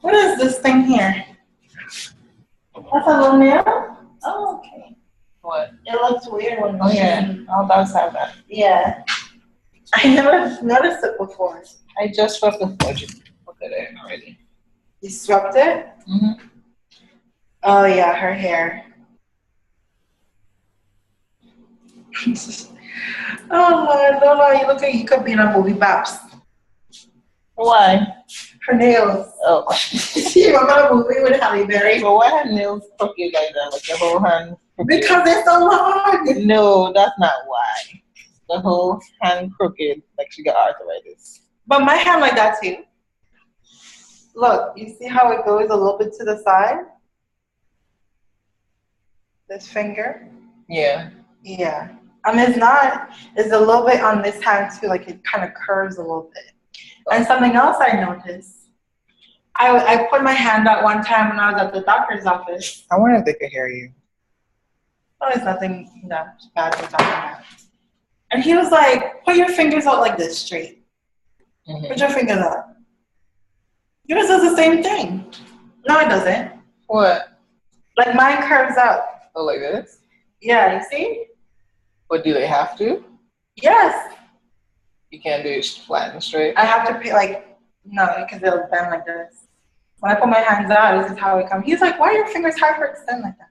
What is this thing here? That's a little nail? Oh, okay. What? It looks weird when Oh yeah, all dogs have that. Yeah. I never noticed it before. I just swept the floor. Look at it already. You swept it? Mm-hmm. Oh yeah, her hair. Oh Lord, Lola, you look like you could be in a movie Babs. Why? Her nails. Oh. You remember a movie with Halle Berry? But why her nails crooked like that? Like the whole hand crooked? Because they're so long. No, that's not why. The whole hand crooked, like she got arthritis. But my hand like that too. Look, you see how it goes a little bit to the side? This finger? Yeah. Yeah. It's a little bit on this hand too, like it kind of curves a little bit. And something else I noticed. I put my hand out one time when I was at the doctor's office. I wonder if they could hear you. Oh, there's nothing that bad with that. And he was like, put your fingers out like this straight. Mm-hmm. Put your fingers out. Yours does the same thing. No, it doesn't. What? Like mine curves out. Oh, like this? Yeah, you see? But do they have to? Yes. You can't do it flat and straight? I have to pay, no, because it'll bend like this. When I put my hands out, this is how it comes. He's like, why are your fingers hyperextend like that?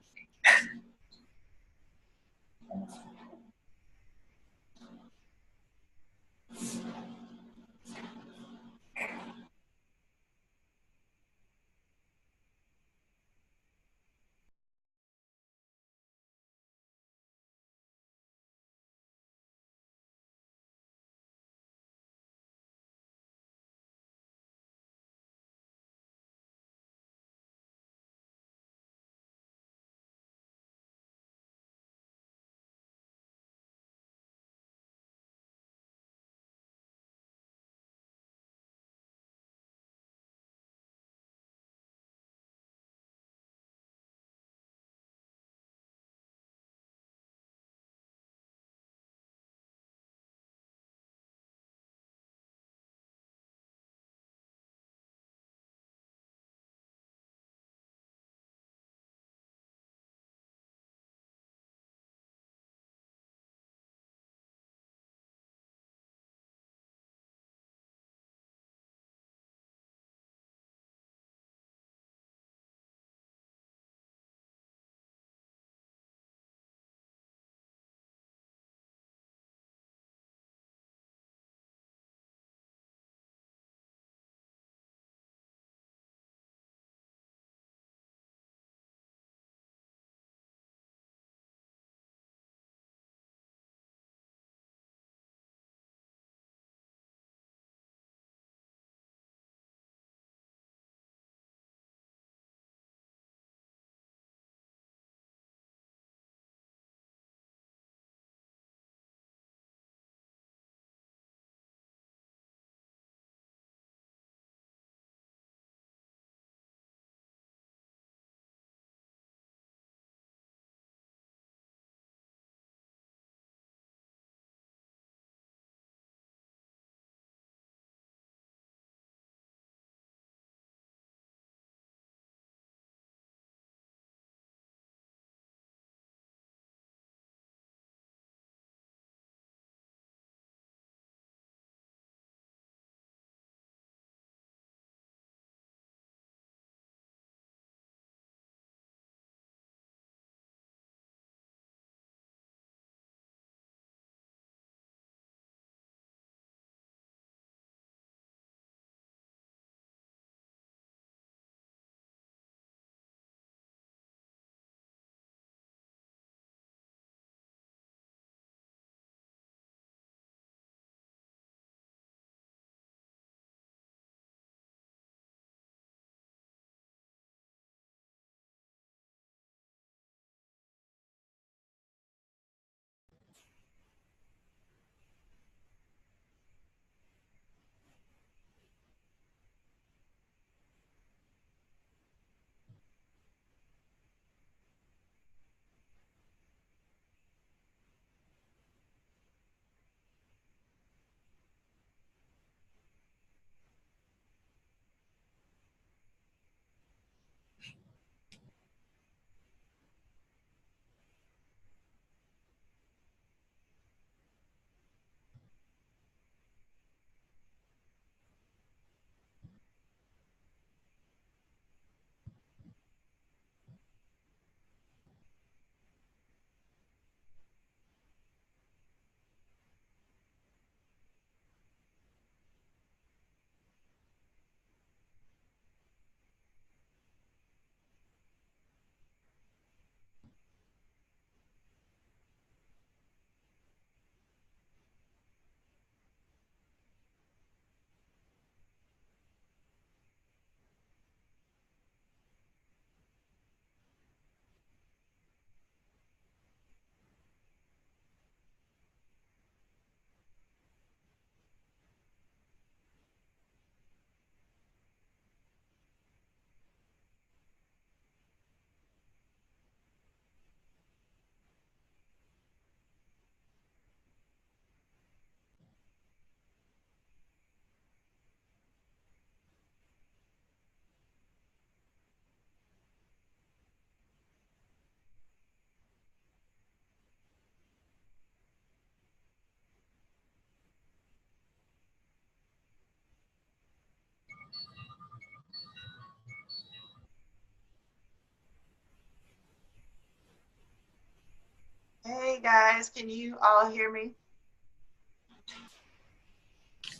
Hey guys, can you all hear me?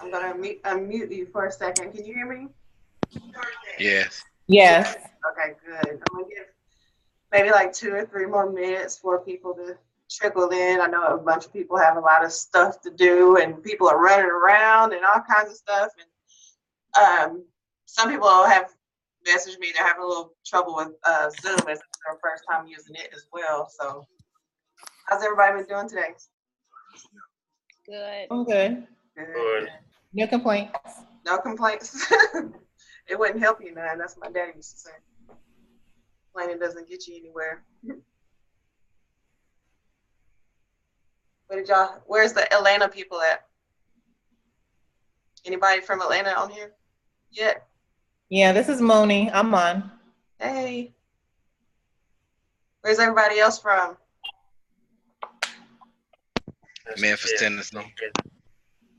I'm gonna unmute you for a second. Can you hear me? Yes. Yes. Okay, good. I'm gonna give maybe like 2 or 3 more minutes for people to trickle in. I know a bunch of people have a lot of stuff to do, and people are running around and all kinds of stuff. And some people have messaged me they're having a little trouble with Zoom as it's their first time using it as well. So, how's everybody been doing today? Good. I'm good. Good. No complaints. No complaints. It wouldn't help you none. That's what my dad used to say. Complaining doesn't get you anywhere. Where's the Atlanta people at? Anybody from Atlanta on here yet? Yeah, this is Moni. I'm on. Hey. Where's everybody else from? Memphis, Tennessee.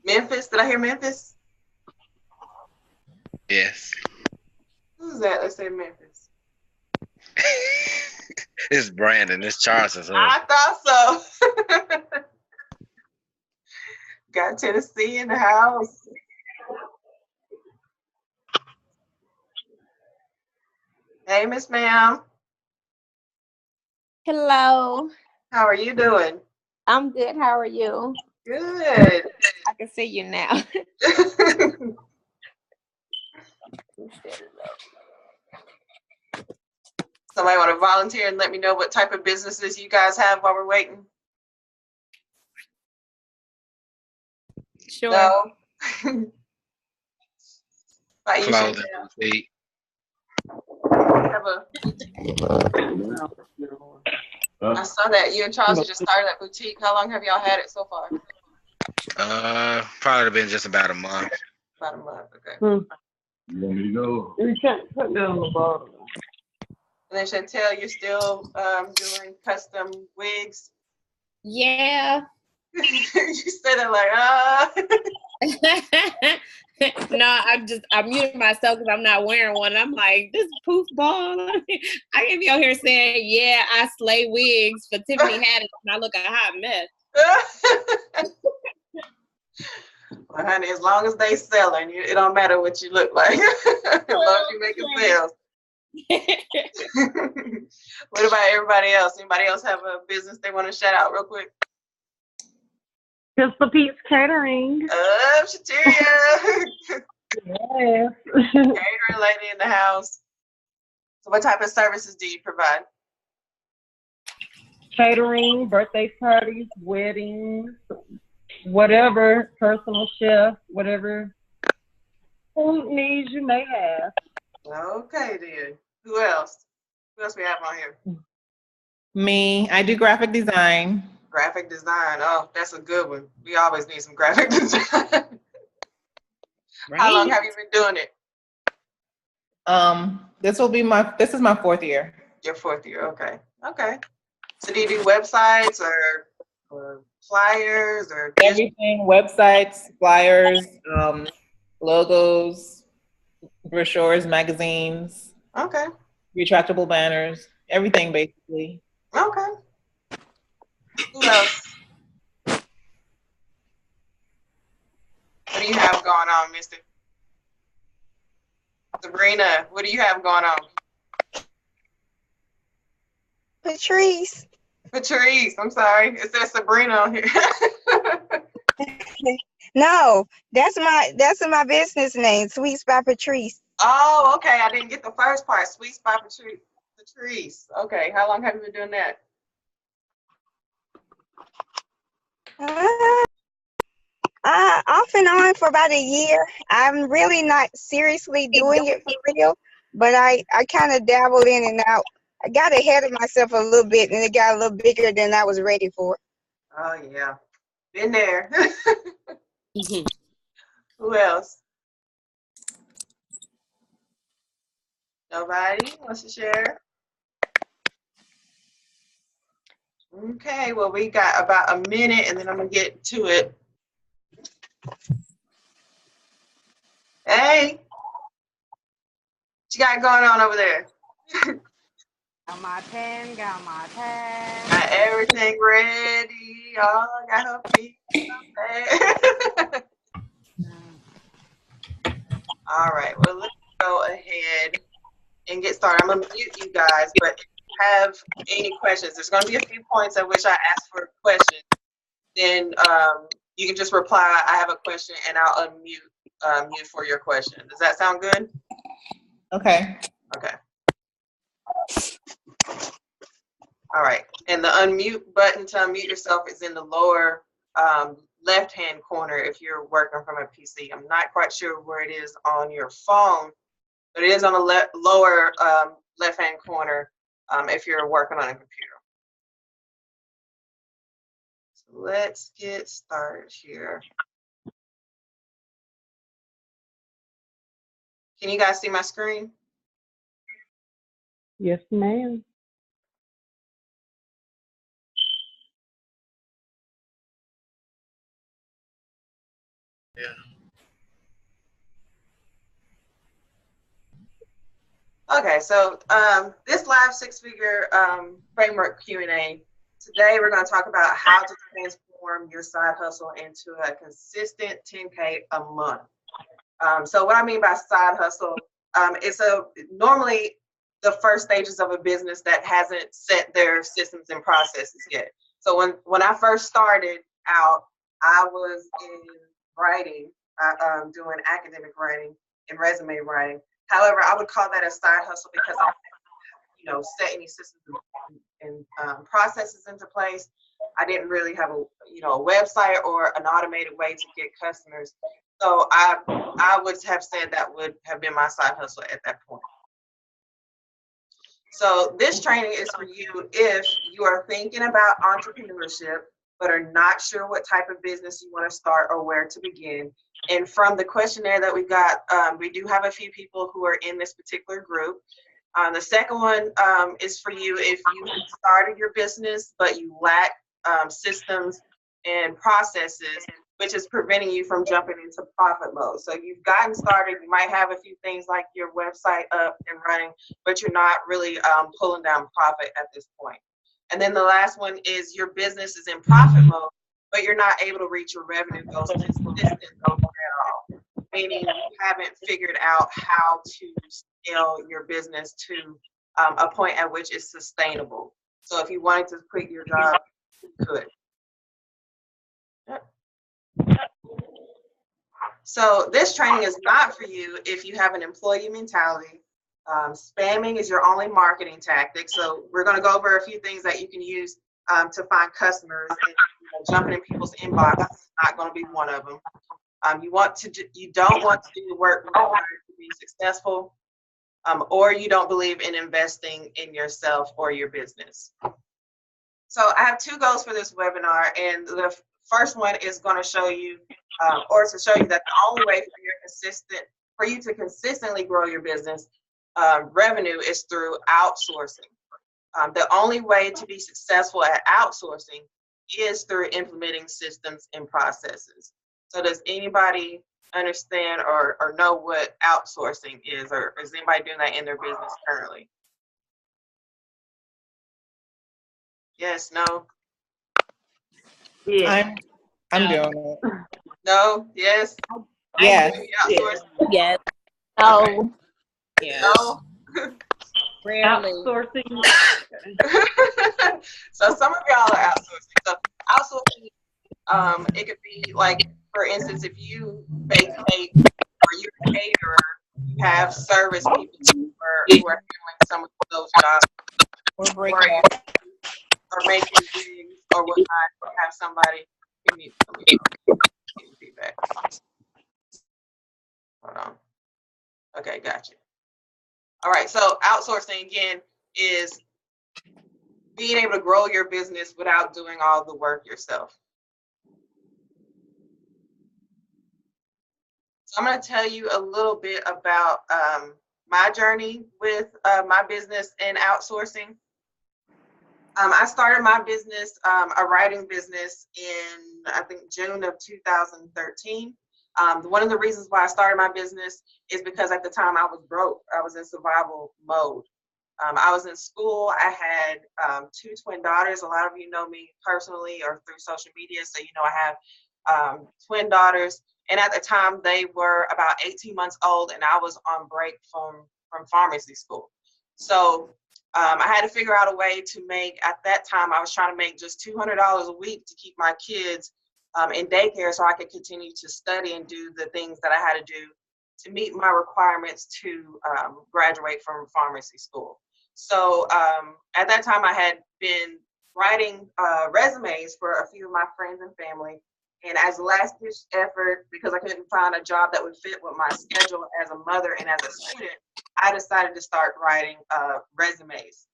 Memphis? Did I hear Memphis? Yes. Who's that? Let's say Memphis. It's Brandon. It's Charleston. I thought so. Got Tennessee in the house. Hey, Miss Ma'am. Hello. How are you doing? I'm good. How are you? Good. I can see you now. Somebody want to volunteer and let me know what type of businesses you guys have while we're waiting? Sure. No. Clothing, feet. I saw that you and Charles just started that boutique. How long have y'all had it so far? Probably been just about a month. About a month. Okay. You want me to go? You can't put that on the bottom. And then Chantel, you're still doing custom wigs. Yeah. You say that like, No, I muted myself because I'm not wearing one. I'm like, this poof ball. I can be out here saying, yeah, I slay wigs for Tiffany Haddish and I look a hot mess. Well, honey, as long as they selling, it don't matter what you look like. As long as you making sales. What about everybody else? Anybody else have a business they want to shout out real quick? Pistol Pete's Catering. Shateria. Yes. Catering lady in the house. So what type of services do you provide? Catering, birthday parties, weddings, whatever, personal chef, whatever food needs you may have. Okay, then. Who else? Who else we have on here? Me. I do graphic design. Graphic design. Oh, that's a good one. We always need some graphic design. Right. How long have you been doing it? This is my 4th year. Your 4th year. Okay. Okay. So do you do websites or flyers or Everything, websites, flyers, logos, brochures, magazines, Okay. retractable banners, everything basically. Okay. Who else? What do you have going on, Mister? Sabrina, what do you have going on? Patrice. Patrice, I'm sorry. It says Sabrina on here. No, that's my business name, Sweets by Patrice. Oh, okay. I didn't get the first part. Sweet Spot Patrice. Okay. How long have you been doing that? Off and on for about a year. I'm really not seriously doing it for real, but I kind of dabble in and out. I got ahead of myself a little bit, and it got a little bigger than I was ready for. Oh, yeah. Been there. Who else? Nobody wants to share? Okay, well, we got about a minute, and then I'm going to get to it. Hey, what you got going on over there? Got my pen, got my pen. Got everything ready. Oh, I got her feet. All right, well, let's go ahead and get started. I'm going to mute you guys, but if you have any questions, there's going to be a few points at which I ask for questions. Then you can just reply, I have a question, and I'll unmute you for your question. Does that sound good? Okay. Okay. All right. And the unmute button to unmute yourself is in the lower left-hand corner if you're working from a PC. I'm not quite sure where it is on your phone, but it is on the lower left-hand corner if you're working on a computer. So let's get started here. Can you guys see my screen? Yes, ma'am. Yeah. Okay, so this live six-figure framework Q&A, today we're going to talk about how to transform your side hustle into a consistent 10K a month. So what I mean by side hustle, it's normally the first stages of a business that hasn't set their systems and processes yet. So when I first started out, I was in writing, doing academic writing and resume writing. However, I would call that a side hustle because I didn't, set any systems and processes into place. I didn't really have a website or an automated way to get customers. So I would have said that would have been my side hustle at that point. So this training is for you if you are thinking about entrepreneurship, but are not sure what type of business you want to start or where to begin. And from the questionnaire that we got, we do have a few people who are in this particular group. The second one is for you if you have started your business, but you lack systems and processes, which is preventing you from jumping into profit mode. So you've gotten started, you might have a few things like your website up and running, but you're not really pulling down profit at this point. And then the last one is your business is in profit mode, but you're not able to reach your revenue goals consistently at all. Meaning you haven't figured out how to scale your business to a point at which it's sustainable. So if you wanted to quit your job, you could. So this training is not for you if you have an employee mentality. Spamming is your only marketing tactic. So we're going to go over a few things that you can use to find customers. And, jumping in people's inbox is not going to be one of them. You don't want to do the work required to be successful, or you don't believe in investing in yourself or your business. So I have two goals for this webinar, and the first one is going to show you, or to show you that the only way for you to consistently grow your business revenue is through outsourcing. The only way to be successful at outsourcing is through implementing systems and processes. So does anybody understand or know what outsourcing is, or is anybody doing that in their business currently? Yes, no? Yeah. I'm doing it. No, yes? Yes. Yes. Okay. No. Yeah. No? Rarely. Outsourcing. So some of y'all are outsourcing. So outsourcing, it could be like, for instance, if you bake cake or you're a caterer, you have service people who are handling some of those jobs, or making gigs or whatnot, or have somebody give me feedback. Hold on. Okay, gotcha. All right, so outsourcing again is being able to grow your business without doing all the work yourself. So I'm going to tell you a little bit about my journey with my business and outsourcing. I started my business, a writing business, in I think June of 2013. One of the reasons why I started my business is because at the time I was broke. I was in survival mode. I was in school. I had 2 twin daughters. A lot of you know me personally or through social media, so you know I have twin daughters. And at the time, they were about 18 months old, and I was on break from pharmacy school. So I had to figure out a way to make, at that time, I was trying to make just $200 a week to keep my kids in daycare so I could continue to study and do the things that I had to do to meet my requirements to graduate from pharmacy school. So at that time, I had been writing resumes for a few of my friends and family. And as a last-ditch effort, because I couldn't find a job that would fit with my schedule as a mother and as a student, I decided to start writing resumes.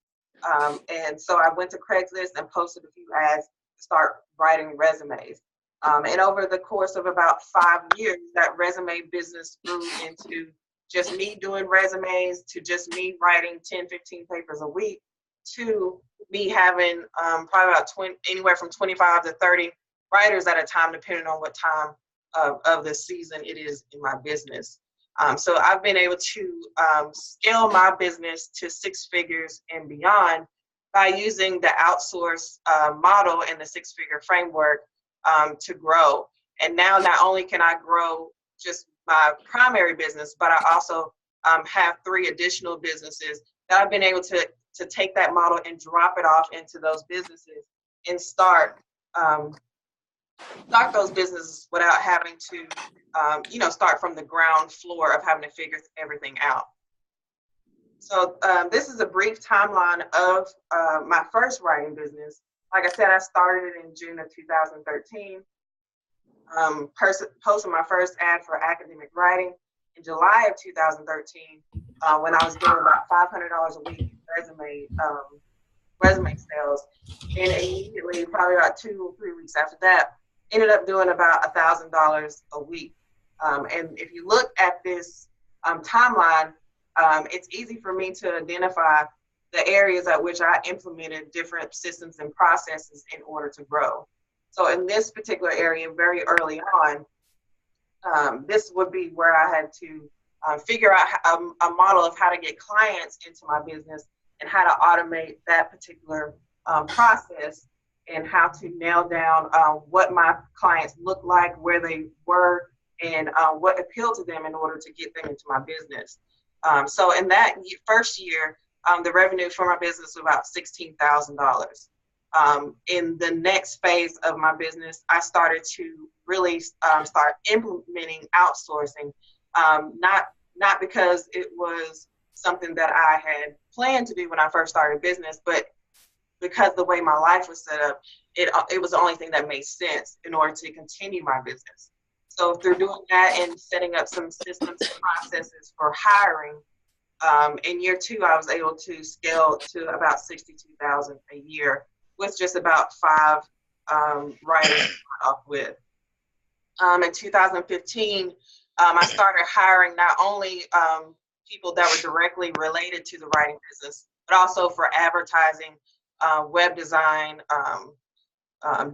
And so I went to Craigslist and posted a few ads to start writing resumes. And over the course of about 5 years, that resume business grew into just me doing resumes, to just me writing 10, 15 papers a week, to me having probably about anywhere from 25 to 30 writers at a time, depending on what time of the season it is in my business. So I've been able to scale my business to 6 figures and beyond by using the outsource model and the 6-figure framework to grow. And now not only can I grow just my primary business, but I also have 3 additional businesses that I've been able to take that model and drop it off into those businesses and start those businesses without having to, start from the ground floor of having to figure everything out. So this is a brief timeline of my first writing business. Like I said, I started it in June of 2013. Posted my first ad for academic writing in July of 2013 when I was doing about $500 a week in resume sales. And immediately, probably about 2 or 3 weeks after that, ended up doing about $1,000 a week. And if you look at this timeline, it's easy for me to identify the areas at which I implemented different systems and processes in order to grow. So in this particular area, very early on, this would be where I had to figure out a model of how to get clients into my business and how to automate that particular process, and how to nail down what my clients looked like, where they were, and what appealed to them in order to get them into my business. So in that first year, the revenue for my business was about $16,000. In the next phase of my business, I started to really start implementing outsourcing, not because it was something that I had planned to do when I first started business, but because the way my life was set up, it was the only thing that made sense in order to continue my business. So through doing that and setting up some systems and processes for hiring, in year 2, I was able to scale to about $62,000 a year with just about 5 writers to start off with. In 2015, I started hiring not only people that were directly related to the writing business, but also for advertising, web design,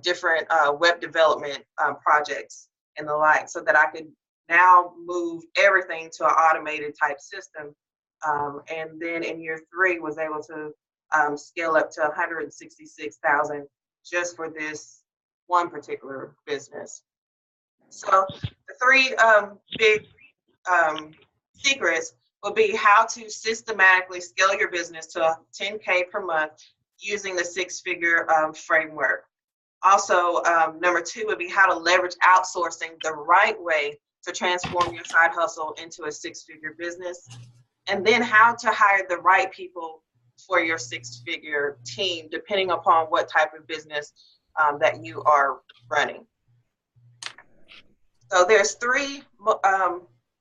different web development projects and the like, so that I could now move everything to an automated type system. And then in year 3, was able to scale up to $166,000 just for this one particular business. So the 3 big secrets will be how to systematically scale your business to $10K per month using the 6-figure framework. Also, number 2 would be how to leverage outsourcing the right way to transform your side hustle into a 6-figure business. And then how to hire the right people for your 6-figure team, depending upon what type of business that you are running. So there's 3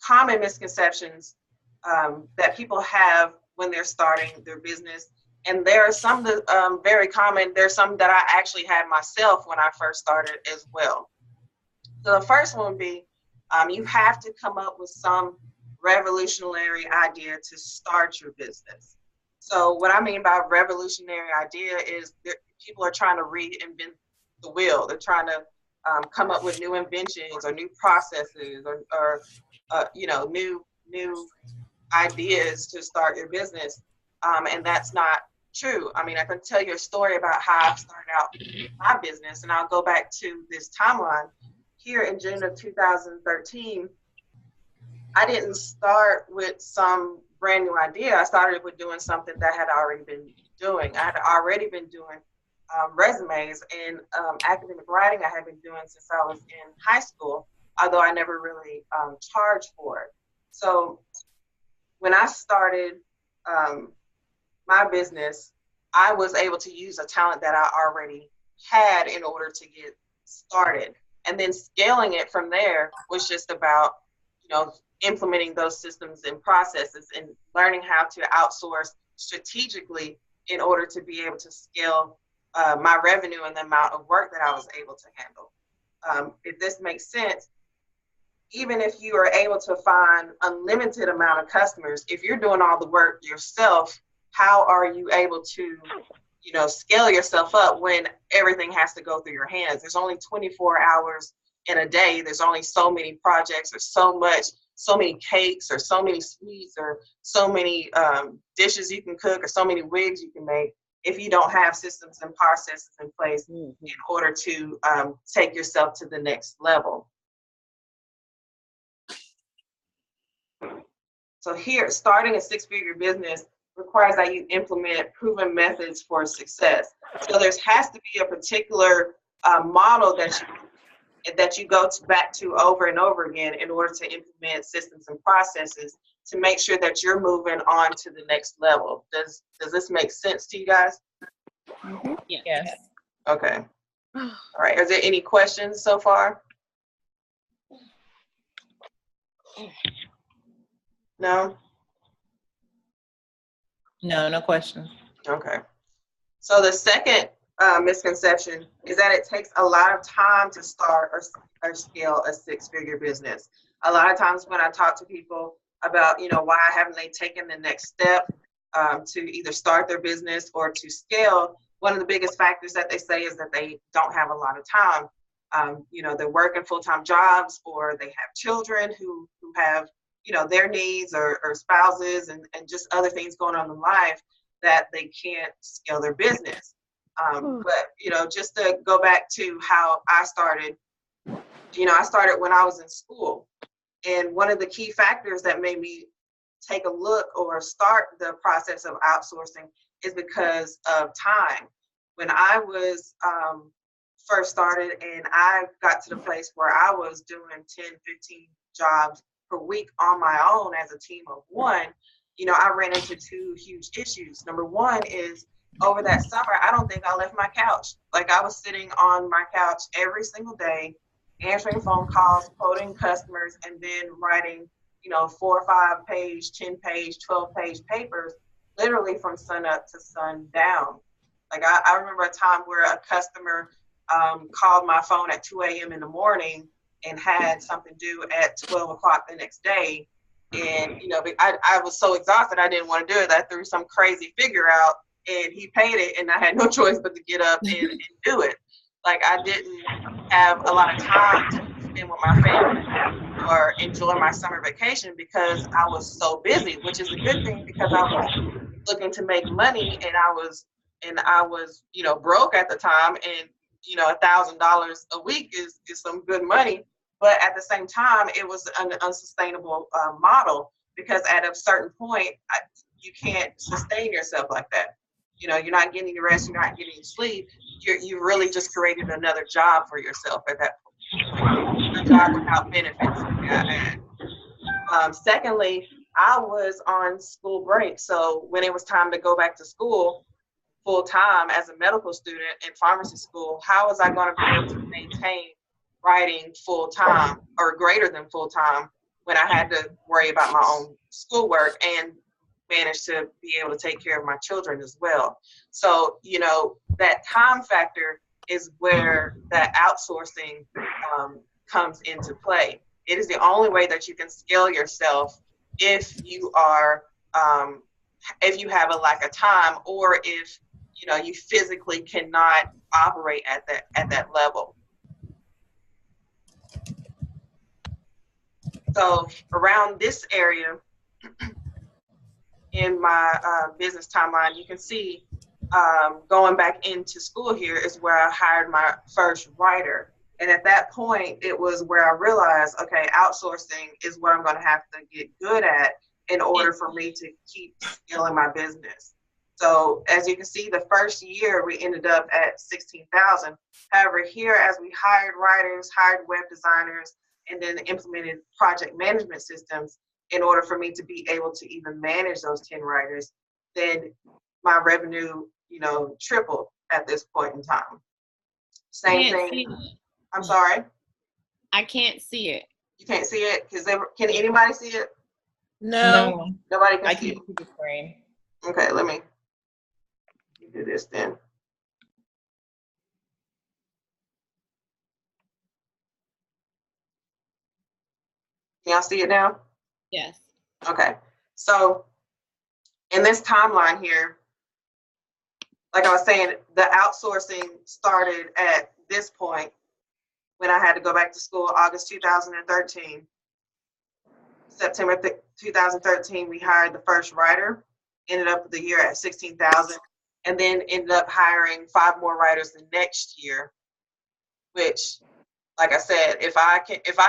common misconceptions that people have when they're starting their business. And there are some that very common. There's some that I actually had myself when I first started as well. So the first one would be you have to come up with some revolutionary idea to start your business. So what I mean by revolutionary idea is that people are trying to reinvent the wheel. They're trying to come up with new inventions or new processes or new ideas to start your business. And that's not true. I mean, I can tell you a story about how I started out my business, and I'll go back to this timeline. Here in June of 2013, I didn't start with some brand new idea. I started with doing something that I had already been doing. I had already been doing resumes and academic writing. I had been doing since I was in high school, although I never really charged for it. So when I started my business, I was able to use a talent that I already had in order to get started. And then scaling it from there was just about, implementing those systems and processes and learning how to outsource strategically in order to be able to scale my revenue and the amount of work that I was able to handle. If this makes sense, even if you are able to find unlimited amount of customers, if you're doing all the work yourself, how are you able to, scale yourself up when everything has to go through your hands? There's only 24 hours in a day. There's only so many projects or so many cakes or so many sweets or so many dishes you can cook or so many wigs you can make if you don't have systems and processes in place in order to take yourself to the next level. So here, starting a six-figure business requires that you implement proven methods for success. So there has to be a particular model that you go back to over and over again in order to implement systems and processes to make sure that you're moving on to the next level. Does this make sense to you guys? Mm-hmm. Yes. Okay. All right. Is there any questions so far? No? No questions. Okay. So the second misconception is that it takes a lot of time to start or scale a six-figure business. A lot of times when I talk to people about, why haven't they taken the next step to either start their business or to scale, one of the biggest factors that they say is that they don't have a lot of time. They're working full-time jobs, or they have children who have, their needs or spouses and just other things going on in life that they can't scale their business. But, just to go back to how I started, I started when I was in school. And one of the key factors that made me take a look or start the process of outsourcing is because of time. When I was first started and I got to the place where I was doing 10, 15 jobs per week on my own as a team of one, I ran into two huge issues. Number one is over that summer, I don't think I left my couch. Like, I was sitting on my couch every single day, answering phone calls, quoting customers, and then writing, 4 or 5 page, 10 page, 12 page papers, literally from sun up to sun down. Like, I remember a time where a customer called my phone at 2 a.m. in the morning and had something due at 12 o'clock the next day. And, I was so exhausted, I didn't want to do it. I threw some crazy figure out and he paid it, and I had no choice but to get up and do it. Like, I didn't have a lot of time to spend with my family or enjoy my summer vacation because I was so busy, which is a good thing because I was looking to make money, and I was, broke at the time, and, $1,000 a week is some good money. But at the same time, it was an unsustainable model because at a certain point, you can't sustain yourself like that. You're not getting your rest, you're not getting sleep. You really just created another job for yourself at that point. A job without benefits. Secondly, I was on school break. So when it was time to go back to school full time as a medical student in pharmacy school, how was I going to be able to maintain writing full time or greater than full time when I had to worry about my own schoolwork and manage to be able to take care of my children as well? So, that time factor is where that outsourcing comes into play. It is the only way that you can scale yourself if you are, if you have a lack of time, or if, you physically cannot operate at that level. So around this area, in my business timeline, you can see going back into school here is where I hired my first writer. And at that point, it was where I realized, okay, outsourcing is what I'm going to have to get good at in order for me to keep scaling my business. So as you can see, the first year we ended up at 16,000. However, here as we hired writers, hired web designers, and then implemented project management systems in order for me to be able to even manage those 10 writers, then my revenue, tripled at this point in time. Same thing. I'm sorry. I can't see it. You can't see it? Can anybody see it? No. Nobody can I see it. can't see the screen. Okay, let me do this then. Can y'all see it now? Yes. Okay. So in this timeline here, like I was saying, the outsourcing started at this point when I had to go back to school, August 2013. September 2013, we hired the first writer, ended up the year at 16,000, and then ended up hiring 5 more writers the next year, which, like I said, if I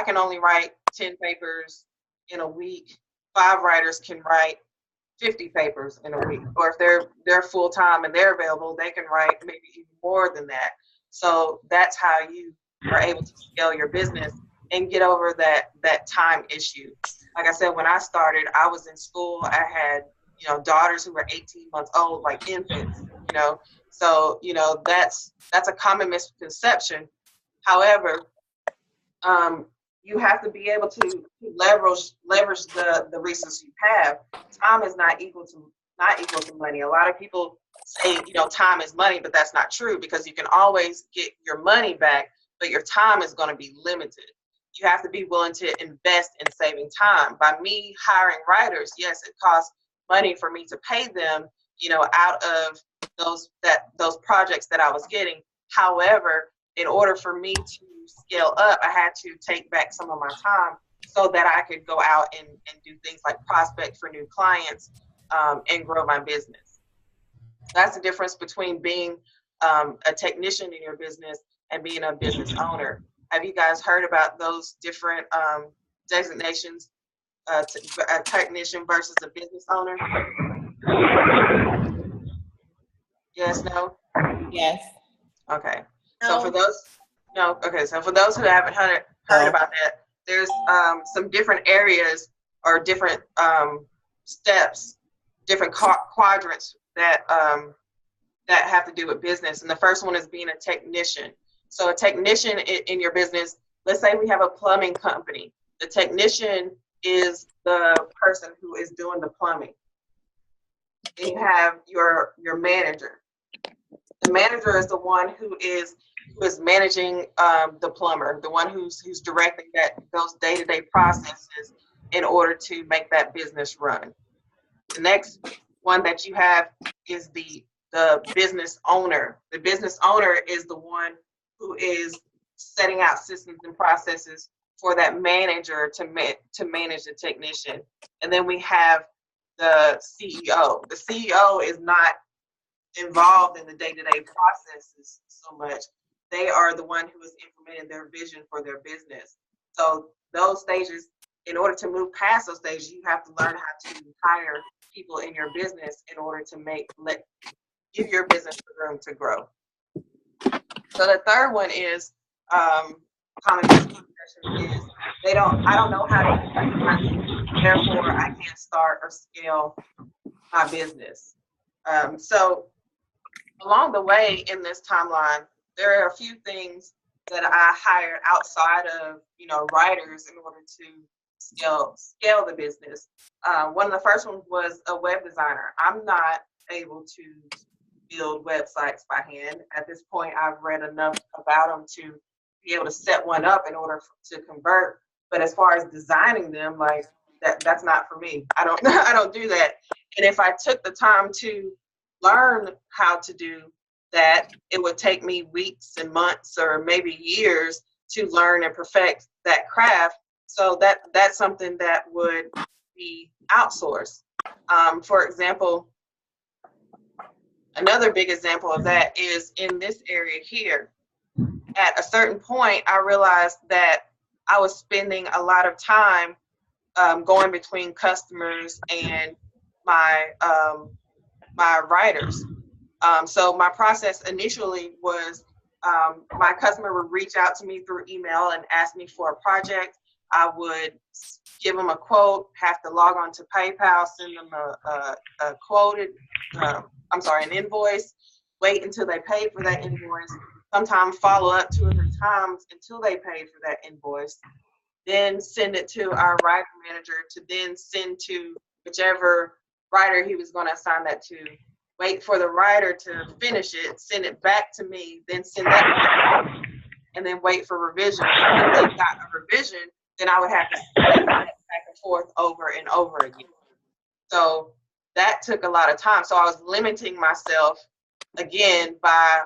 can only write 10 papers in a week, 5 writers can write 50 papers in a week. Or if they're full-time and they're available, they can write maybe even more than that. So that's how you are able to scale your business and get over that time issue. Like I said, when I started, I was in school. I had, daughters who were 18 months old, like infants, So, that's a common misconception. However, you have to be able to leverage the resources you have. Time is not equal to money. A lot of people say, time is money, but that's not true, because you can always get your money back, but your time is going to be limited. You have to be willing to invest in saving time. By me hiring writers, yes, it costs money for me to pay them, out of those projects that I was getting. However, in order for me to scale up, I had to take back some of my time so that I could go out and do things like prospect for new clients and grow my business. That's the difference between being a technician in your business and being a business owner. Have you guys heard about those different designations, a technician versus a business owner? Yes, no? Yes. Okay. No. So for those who haven't heard about that, there's some different areas or different steps, different quadrants that have to do with business. And the first one is being a technician. So a technician in your business, let's say we have a plumbing company. The technician is the person who is doing the plumbing. Then you have your manager. The manager is the one who is managing the plumber, the one who's directing those day-to-day processes in order to make that business run. The next one that you have is the business owner. The business owner is the one who is setting out systems and processes for that manager to manage the technician. And then we have the CEO. The CEO is not involved in the day-to-day processes so much. They are the one who is implementing their vision for their business. So those stages, in order to move past those stages, you have to learn how to hire people in your business in order to give your business the room to grow. So the third one is common misconception is I don't know how to do that, therefore I can't start or scale my business. So along the way in this timeline, there are a few things that I hired outside of writers in order to scale the business. One of the first ones was a web designer. I'm not able to build websites by hand. At this point, I've read enough about them to be able to set one up in order to convert. But as far as designing them, like that's not for me. I don't do that. And if I took the time to learn how to do that, it would take me weeks and months or maybe years to learn and perfect that craft. So that's something that would be outsourced. For example, another big example of that is in this area here. At a certain point, I realized that I was spending a lot of time going between customers and my my writers. So my process initially was my customer would reach out to me through email and ask me for a project. I would give them a quote, have to log on to PayPal, send them a quoted, an invoice, wait until they paid for that invoice, sometimes follow up 2 or 3 times until they paid for that invoice, then send it to our writer manager to then send to whichever writer he was going to assign that to, wait for the writer to finish it, send it back to me, then send that back, and then wait for revision. If they got a revision, then I would have to send that back and forth over and over again. So that took a lot of time. So I was limiting myself again by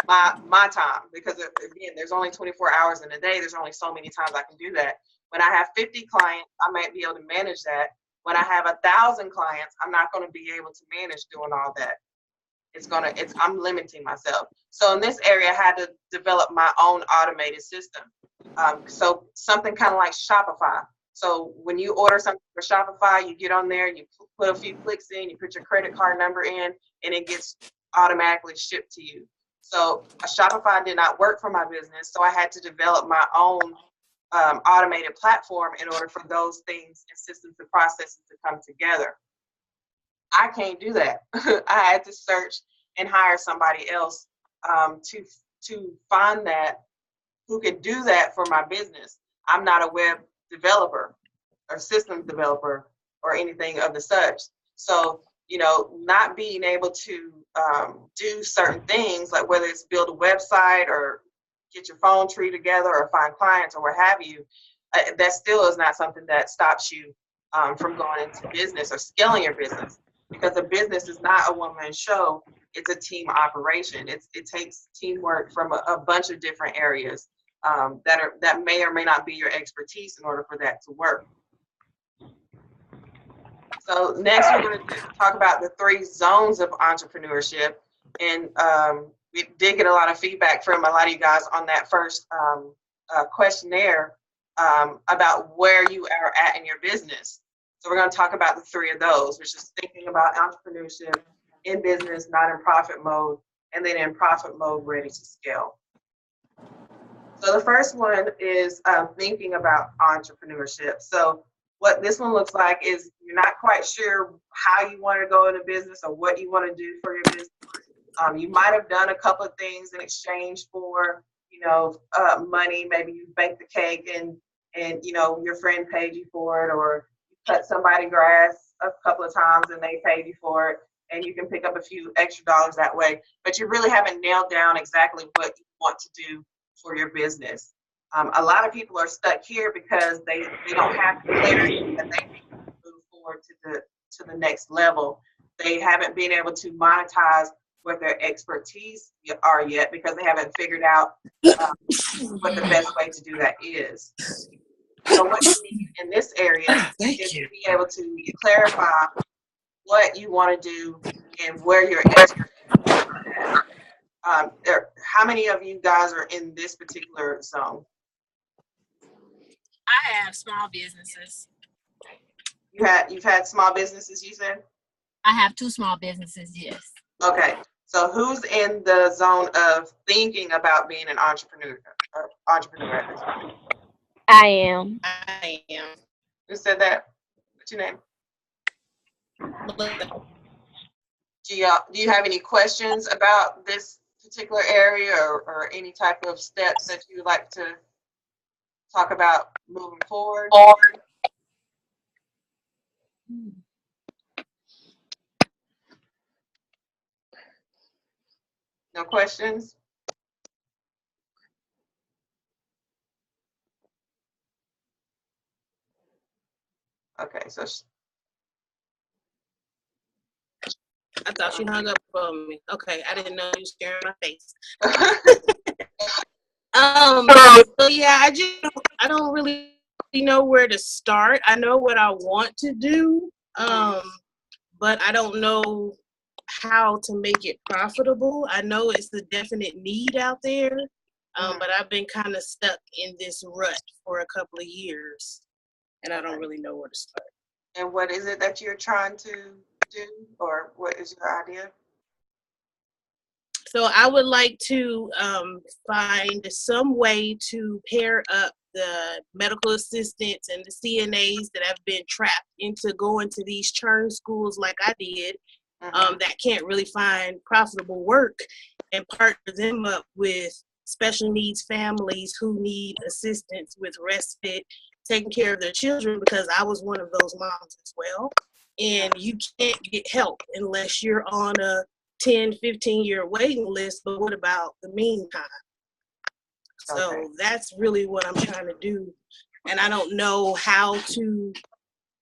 my time, because again, there's only 24 hours in a day. There's only so many times I can do that. When I have 50 clients, I might be able to manage that. When I have 1,000 clients, I'm not going to be able to manage doing all that. I'm limiting myself. So in this area, I had to develop my own automated system. So something kind of like Shopify. So when you order something for Shopify, you get on there, you put a few clicks in, you put your credit card number in, and it gets automatically shipped to you. So Shopify did not work for my business, so I had to develop my own automated platform in order for those things and systems and processes to come together. I can't do that. I had to search and hire somebody else to find that, who could do that for my business. I'm not a web developer or systems developer or anything of the such. So, not being able to do certain things, like whether it's build a website or get your phone tree together or find clients or what have you, that still is not something that stops you from going into business or scaling your business, because a business is not a one-man show. It's a team operation. It takes teamwork from a bunch of different areas that may or may not be your expertise in order for that to work. So next, we're going to talk about the 3 zones of entrepreneurship. And we did get a lot of feedback from a lot of you guys on that first questionnaire about where you are at in your business. So we're going to talk about the 3 of those, which is thinking about entrepreneurship, in business, not in profit mode, and then in profit mode, ready to scale. So the first one is thinking about entrepreneurship. So what this one looks like is you're not quite sure how you want to go into business or what you want to do for your business. You might have done a couple of things in exchange for, money. Maybe you baked the cake and your friend paid you for it, or you cut somebody grass a couple of times and they paid you for it, and you can pick up a few extra dollars that way. But you really haven't nailed down exactly what you want to do for your business. A lot of people are stuck here because they don't have clarity that they can move forward to the next level. They haven't been able to monetize what their expertise are yet, because they haven't figured out what the best way to do that is. So what you need in this area is to be able to clarify what you want to do and where your expertise is. How many of you guys are in this particular zone? I have small businesses. You've had small businesses, you said? I have 2 small businesses, yes. Okay. So who's in the zone of thinking about being an entrepreneur at this point? I am. Who said that? What's your name? Do you have any questions about this particular area or any type of steps that you would like to talk about moving forward? No questions? Okay, so I thought you hung up on me. Okay, I didn't know you was staring my face. So yeah, I don't really know where to start. I know what I want to do, but I don't know how to make it profitable. I know it's a definite need out there, but I've been kind of stuck in this rut for a couple of years, and I don't really know where to start. And what is it that you're trying to do, or what is your idea? So I would like to find some way to pair up the medical assistants and the CNAs that have been trapped into going to these churn schools like I did, that can't really find profitable work, and partner them up with special needs families who need assistance with respite, taking care of their children, because I was one of those moms as well. And you can't get help unless you're on a 10, 15-year waiting list, but what about the meantime? So that's really what I'm trying to do. And I don't know how to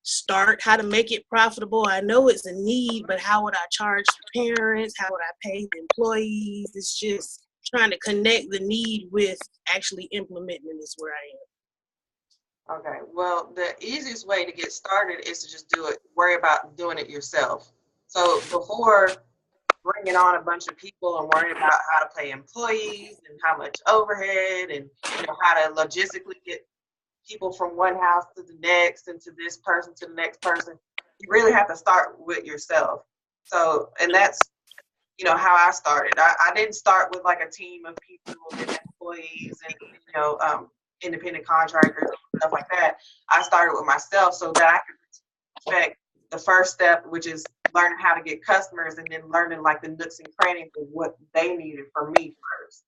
start, how to make it profitable. I know it's a need, but how would I charge the parents? How would I pay the employees? It's just trying to connect the need with actually implementing it is where I am. Okay, well, the easiest way to get started is to just worry about doing it yourself. So before bringing on a bunch of people and worrying about how to pay employees and how much overhead and how to logistically get people from one house to the next and to this person to the next person, you really have to start with yourself. So, and that's how I started. I didn't start with like a team of people and employees and independent contractors and stuff like that. I started with myself so that I could respect the first step, which is learning how to get customers, and then learning like the nooks and crannies of what they needed from me first.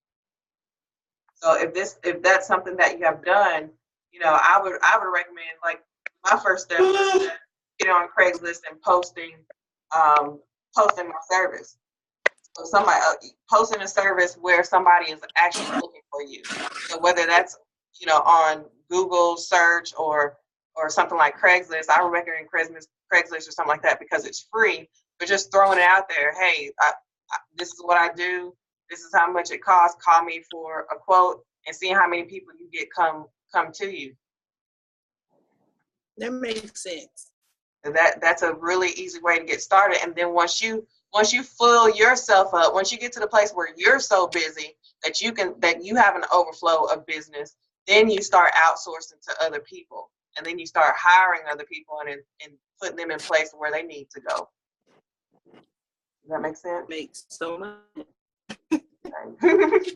So if that's something that you have done, I would recommend, like, my first step is to get on Craigslist and posting my service. So somebody posting a service where somebody is actually looking for you. So whether that's on Google search or something like Craigslist, I would recommend Craigslist or something like that because it's free. But just throwing it out there, hey, this is what I do. This is how much it costs. Call me for a quote, and seeing how many people you get come to you. That makes sense. That's a really easy way to get started. And then once you fill yourself up, once you get to the place where you're so busy that you have an overflow of business, then you start outsourcing to other people, and then you start hiring other people and putting them in place where they need to go. Does that make sense? Makes so much.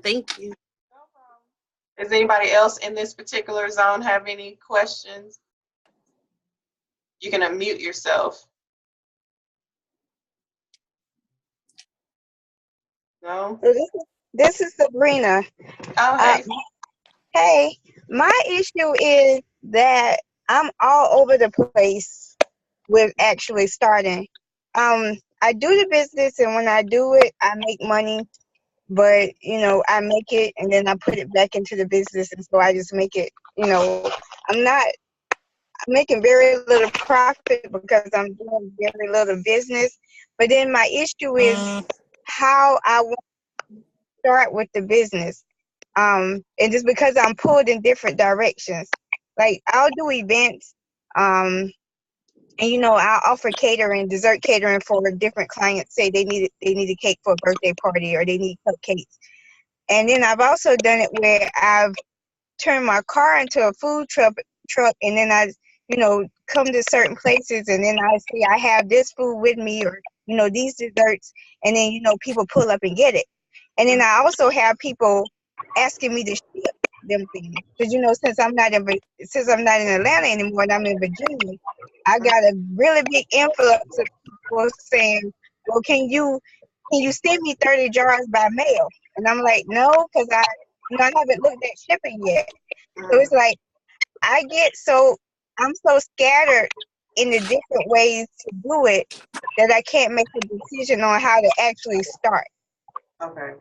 Thank you. No problem. Does anybody else in this particular zone have any questions? You can unmute yourself. No? So this is Sabrina. Oh, hey. Hey, my issue is that I'm all over the place with actually starting. I do the business, and when I do it, I make money, but I make it and then I put it back into the business, and so I just make it. I'm making very little profit because I'm doing very little business. But then my issue is how I want to start with the business. And just because I'm pulled in different directions. Like, I'll do events, and I'll offer dessert catering for different clients. Say they need a cake for a birthday party, or they need cupcakes. And then I've also done it where I've turned my car into a food truck, and then I come to certain places, and then I say I have this food with me, or these desserts, and then people pull up and get it. And then I also have people asking me to ship them things, because since I'm not in Atlanta anymore and I'm in Virginia, I got a really big influx of people saying, well, can you send me 30 jars by mail? And I'm like, no, because I haven't looked at shipping yet. So it's like I'm so scattered in the different ways to do it that I can't make a decision on how to actually start. Okay.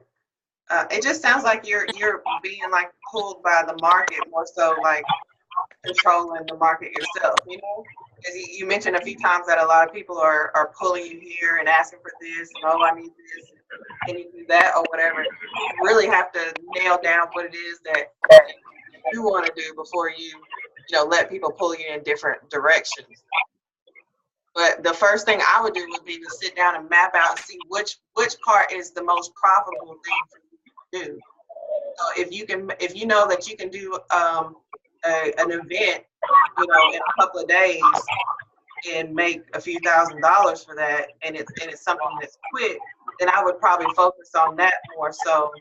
It just sounds like you're being like pulled by the market more so like controlling the market yourself, Because you mentioned a few times that a lot of people are pulling you here and asking for this, and oh, I need this, can you do that, or whatever. You really have to nail down what it is that you want to do before you let people pull you in different directions. But the first thing I would do would be to sit down and map out and see which part is the most profitable thing for you to do. So if you know that you can do an event, in a couple of days and make a few $1,000s for that, and it's something that's quick, then I would probably focus on that more so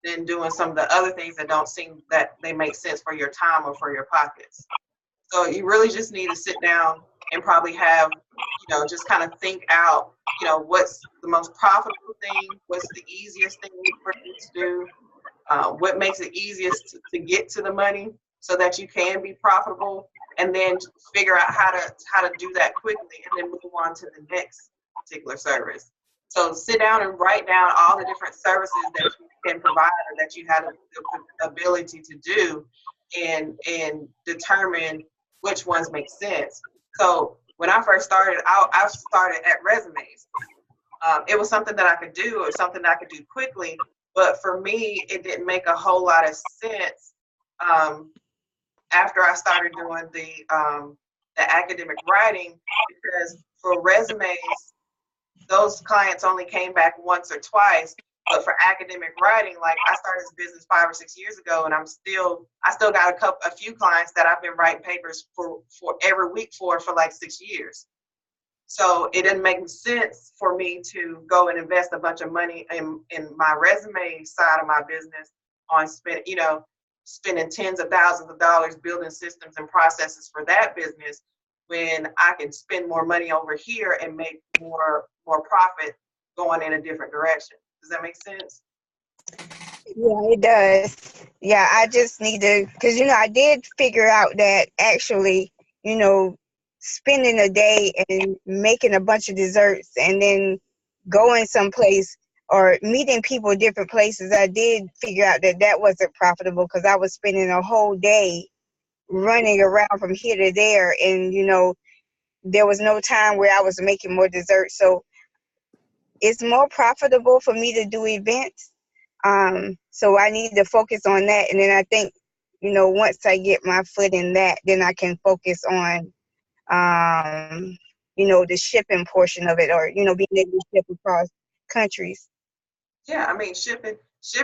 than doing some of the other things that don't seem that they make sense for your time or for your pockets. So you really just need to sit down and probably have, just kind of think out, what's the most profitable thing, what's the easiest thing for you to do, what makes it easiest to get to the money so that you can be profitable, and then figure out how to do that quickly and then move on to the next particular service. So sit down and write down all the different services that you can provide or that you have the ability to do, and determine which ones make sense. So when I first started, I started at resumes. It was something that I could do, or something that I could do quickly, but for me, it didn't make a whole lot of sense after I started doing the academic writing, because for resumes, those clients only came back once or twice. But for academic writing, like I started this business 5 or 6 years ago, and I still got a few clients that I've been writing papers for every week for like 6 years. So it didn't make sense for me to go and invest a bunch of money in my resume side of my business on spending tens of thousands of dollars building systems and processes for that business, when I can spend more money over here and make more profit going in a different direction. Does that make sense? Yeah, it does. Yeah, I just need to, because, I did figure out that actually, spending a day and making a bunch of desserts and then going someplace or meeting people in different places, I did figure out that wasn't profitable, because I was spending a whole day running around from here to there, and, there was no time where I was making more desserts. So it's more profitable for me to do events. So I need to focus on that. And then I think, once I get my foot in that, then I can focus on, the shipping portion of it, or, being able to ship across countries. Yeah, I mean, shipping. It's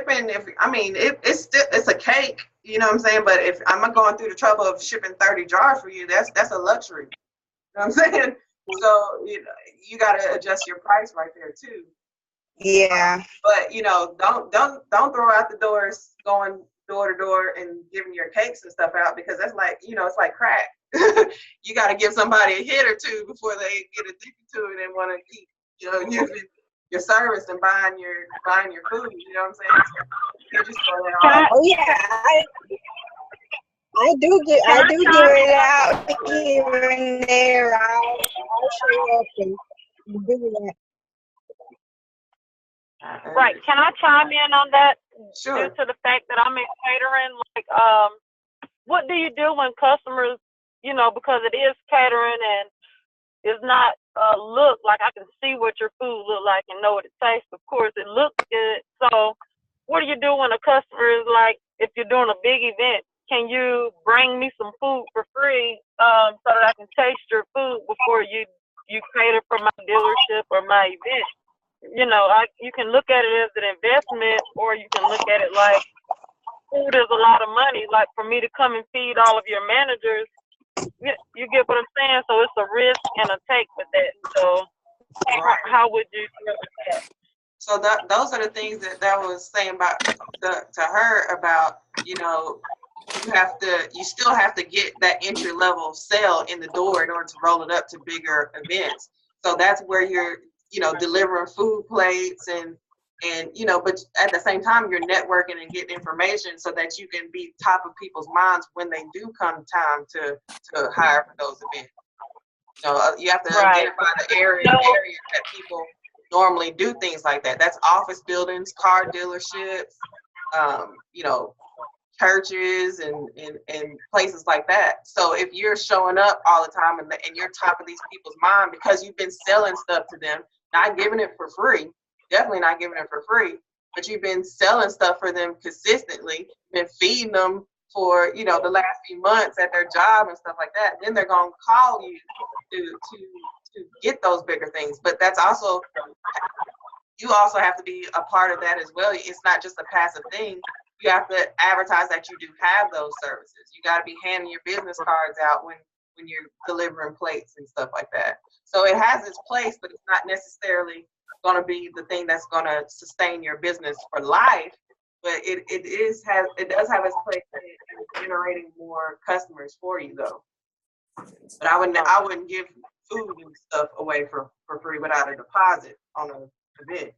a cake, you know what I'm saying? But if I'm going through the trouble of shipping 30 jars for you, that's a luxury. You know what I'm saying? So you got to adjust your price right there too. Yeah. But don't throw out the doors going door to door and giving your cakes and stuff out, because that's like, it's like crack. You got to give somebody a hit or two before they get addicted to it and want to keep using your service and buying your food. You know what I'm saying? So you just throw that Oh yeah, I do give it out here and there. I'll show up and do that. Right. Can I chime in on that? Sure. Due to the fact that I'm in catering, what do you do when customers, because it is catering and it's not look like I can see what your food look like and know what it tastes. Of course, it looks good. So what do you do when a customer is like, if you're doing a big event, can you bring me some food for free so that I can taste your food before you cater for my dealership or my event? You can look at it as an investment, or you can look at it like food is a lot of money. Like for me to come and feed all of your managers, you get what I'm saying? So it's a risk and a take with that. So how would you deal with that? So those are the things that was saying about to her about, you still have to get that entry level sale in the door in order to roll it up to bigger events. So that's where you're, delivering food plates and but at the same time you're networking and getting information so that you can be top of people's minds when they do come time to hire for those events. You have to identify the areas that people normally do things like that. That's office buildings, car dealerships, churches and places like that. So if you're showing up all the time and you're top of these people's mind because you've been selling stuff to them, not giving it for free, definitely not giving it for free, but you've been selling stuff for them consistently, been feeding them for, you know, the last few months at their job and stuff like that. Then they're going to call you to get those bigger things. But that's also, you also have to be a part of that as well. It's not just a passive thing. You have to advertise that you do have those services. You got to be handing your business cards out when you're delivering plates and stuff like that. So it has its place, but it's not necessarily going to be the thing that's going to sustain your business for life. But it does have its place in generating more customers for you, though. But I wouldn't give food and stuff away for free without a deposit on an event.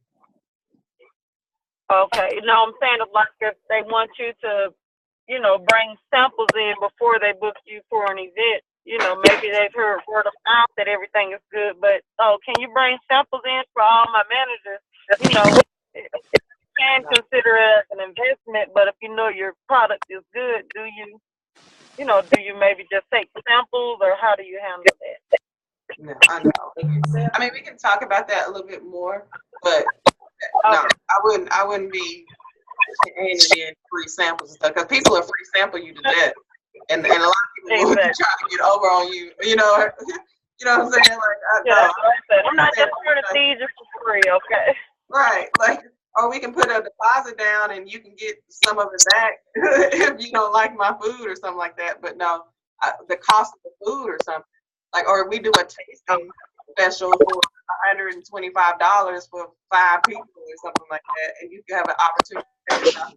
Okay, no, I'm saying like if they want you to, you know, bring samples in before they book you for an event, you know, maybe they've heard word of mouth that everything is good, but can you bring samples in for all my managers? You know, you can consider it an investment, but if you know your product is good, do you maybe just take samples, or how do you handle that? No, I know. I mean, we can talk about that a little bit more, but no, I wouldn't be handing in free samples and stuff, because people will free sample you to death, and a lot of people will try to get over on you. You know, you know what I'm saying? Like, I'm not just trying to feed you for free, okay? Right, like, or we can put a deposit down and you can get some of it back if you don't like my food or something like that. But no, the cost of the food or something, like, or we do a tasting special for $125 for 5 people or something like that, and you can have an opportunity to pick it up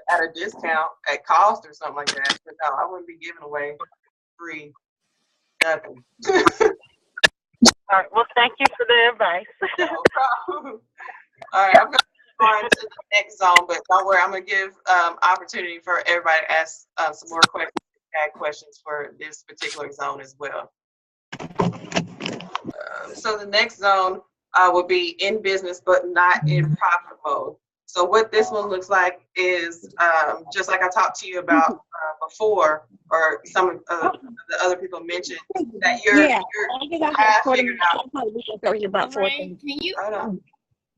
at a discount at cost or something like that. But no, I wouldn't be giving away free nothing. All right. Well, thank you for the advice. No problem. All right, I'm going to go on to the next zone, but don't worry, I'm going to give opportunity for everybody to ask some more questions, add questions for this particular zone as well. So the next zone will be in business, but not in profit mode. So what this one looks like is just like I talked to you about before, or some of the other people mentioned, that you're half figured out. Can you? Hold on.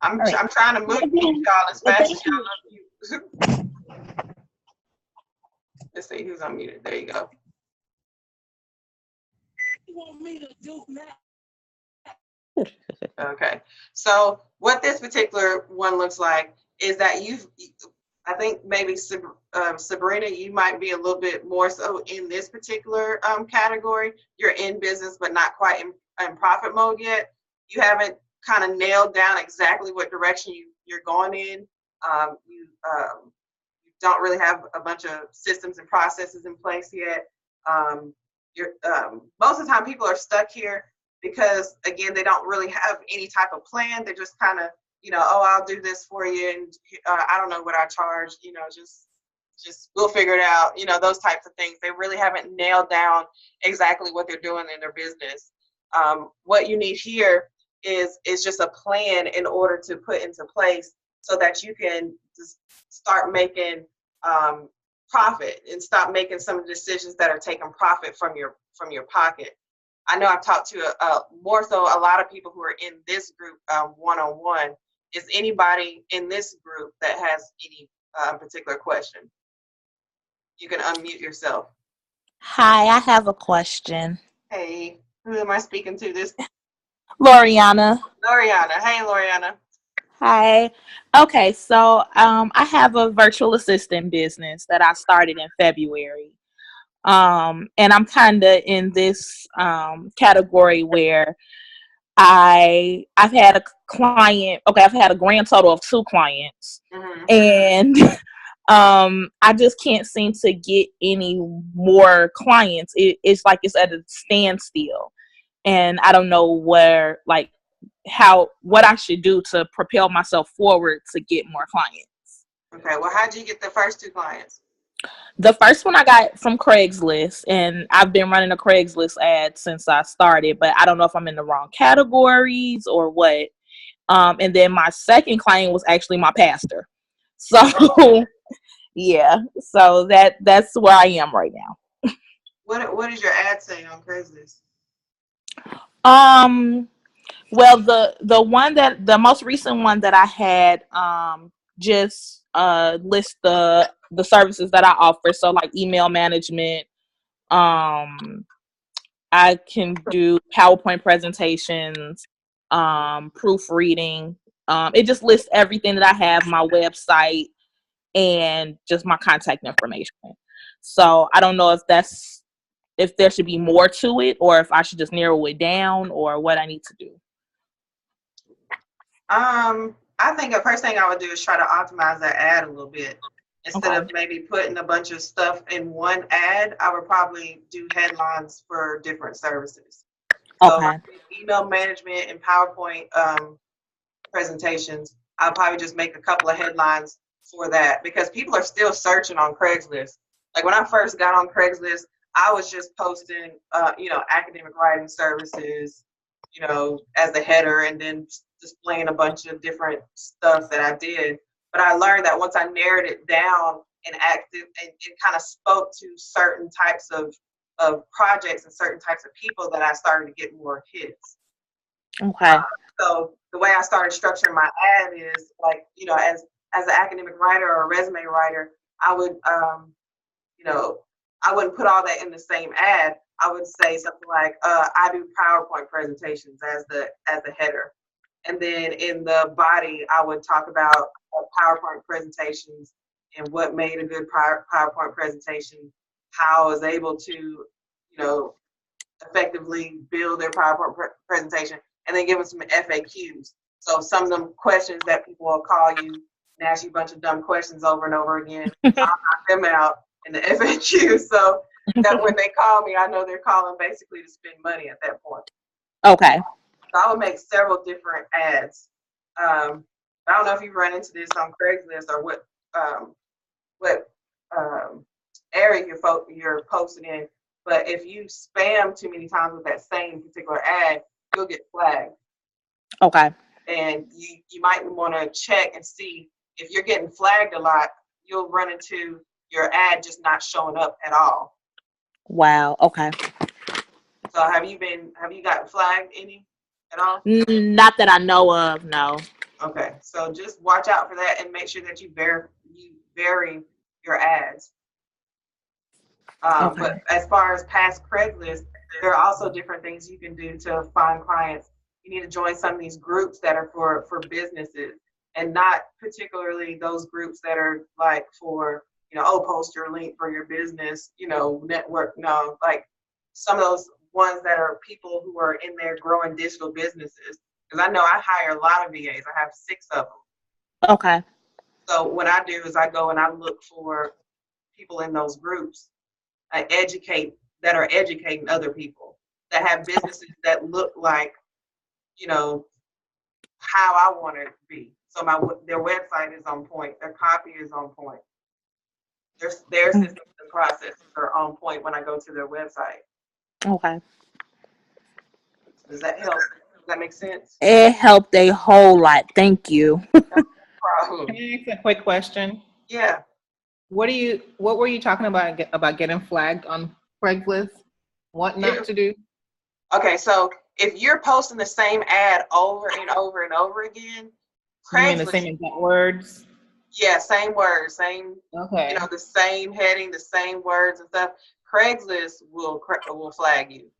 I'm trying to move y'all as fast as y'all unmute. Let's see who's unmuted. There you go. Okay. So what this particular one looks like is that I think maybe Sabrina, you might be a little bit more so in this particular category. You're in business, but not quite in profit mode yet. You haven't kind of nailed down exactly what direction you're going in. You don't really have a bunch of systems and processes in place yet. Most of the time people are stuck here because, again, they don't really have any type of plan. They're just kind of, I'll do this for you, and I don't know what I charge, just we'll figure it out, those types of things. They really haven't nailed down exactly what they're doing in their business. What you need here is just a plan in order to put into place so that you can just start making profit and stop making some of the decisions that are taking profit from your pocket. I know I've talked to more so a lot of people who are in this group one-on-one. Is anybody in this group that has any particular question? You can unmute yourself. Hi, I have a question. Hey, who am I speaking to this? Loriana. Loriana. Hey, Loriana. Hi. Okay, so I have a virtual assistant business that I started in February. And I'm kind of in this category where I've had a client. Okay, I've had a grand total of 2 clients, and I just can't seem to get any more clients. It's like it's at a standstill, and I don't know what I should do to propel myself forward to get more clients. Okay, well, how'd you get the first 2 clients? The first one I got from Craigslist, and I've been running a Craigslist ad since I started, but I don't know if I'm in the wrong categories or what. And then my second client was actually my pastor. So, yeah, so that's where I am right now. What does your ad say on Craigslist? Well, the most recent one that I had just list the the services that I offer. So like email management, I can do PowerPoint presentations, proofreading. It just lists everything that I have, my website, and just my contact information. So I don't know if there should be more to it, or if I should just narrow it down, or what I need to do. I think the first thing I would do is try to optimize that ad a little bit. Instead of maybe putting a bunch of stuff in one ad, I would probably do headlines for different services. So like email management and PowerPoint presentations, I'll probably just make a couple of headlines for that, because people are still searching on Craigslist. Like when I first got on Craigslist, I was just posting, academic writing services, as a header, and then displaying a bunch of different stuff that I did. But I learned that once I narrowed it down and it kind of spoke to certain types of projects and certain types of people, that I started to get more hits. Okay. So the way I started structuring my ad is like, as an academic writer or a resume writer, I would, I wouldn't put all that in the same ad. I would say something like, I do PowerPoint presentations as the header. And then in the body, I would talk about PowerPoint presentations and what made a good PowerPoint presentation, how I was able to, effectively build their PowerPoint presentation, and then give them some FAQs. So some of them questions that people will call you and ask you a bunch of dumb questions over and over again, I'll knock them out in the FAQ. So that when they call me, I know they're calling basically to spend money at that point. Okay. So I would make several different ads. I don't know if you've run into this on Craigslist or what area you're posting in, but if you spam too many times with that same particular ad, you'll get flagged. Okay. And you might want to check and see if you're getting flagged a lot, you'll run into your ad just not showing up at all. Wow. Okay. So have you gotten flagged any at all? Not that I know of, no. Okay, so just watch out for that and make sure that you vary your ads. Okay. But as far as past Craigslist, there are also different things you can do to find clients. You need to join some of these groups that are for businesses, and not particularly those groups that are like for, post your link for your business, network. No, like some of those ones that are people who are in there growing digital businesses. Because I know I hire a lot of VAs. I have 6 of them. Okay. So what I do is I go and I look for people in those groups that are educating other people, that have businesses that look like, how I want it to be. So their website is on point. Their copy is on point. Their systems and processes are on point when I go to their website. Okay. Does that help? Does that make sense? It helped a whole lot. Thank you. Problem. Can I ask a quick question? Yeah. What were you talking about getting flagged on Craigslist? What not to do? Okay, so if you're posting the same ad over and over and over again, You mean the same exact words? Yeah, same words, same. Okay. The same heading, the same words and stuff. Craigslist will flag you.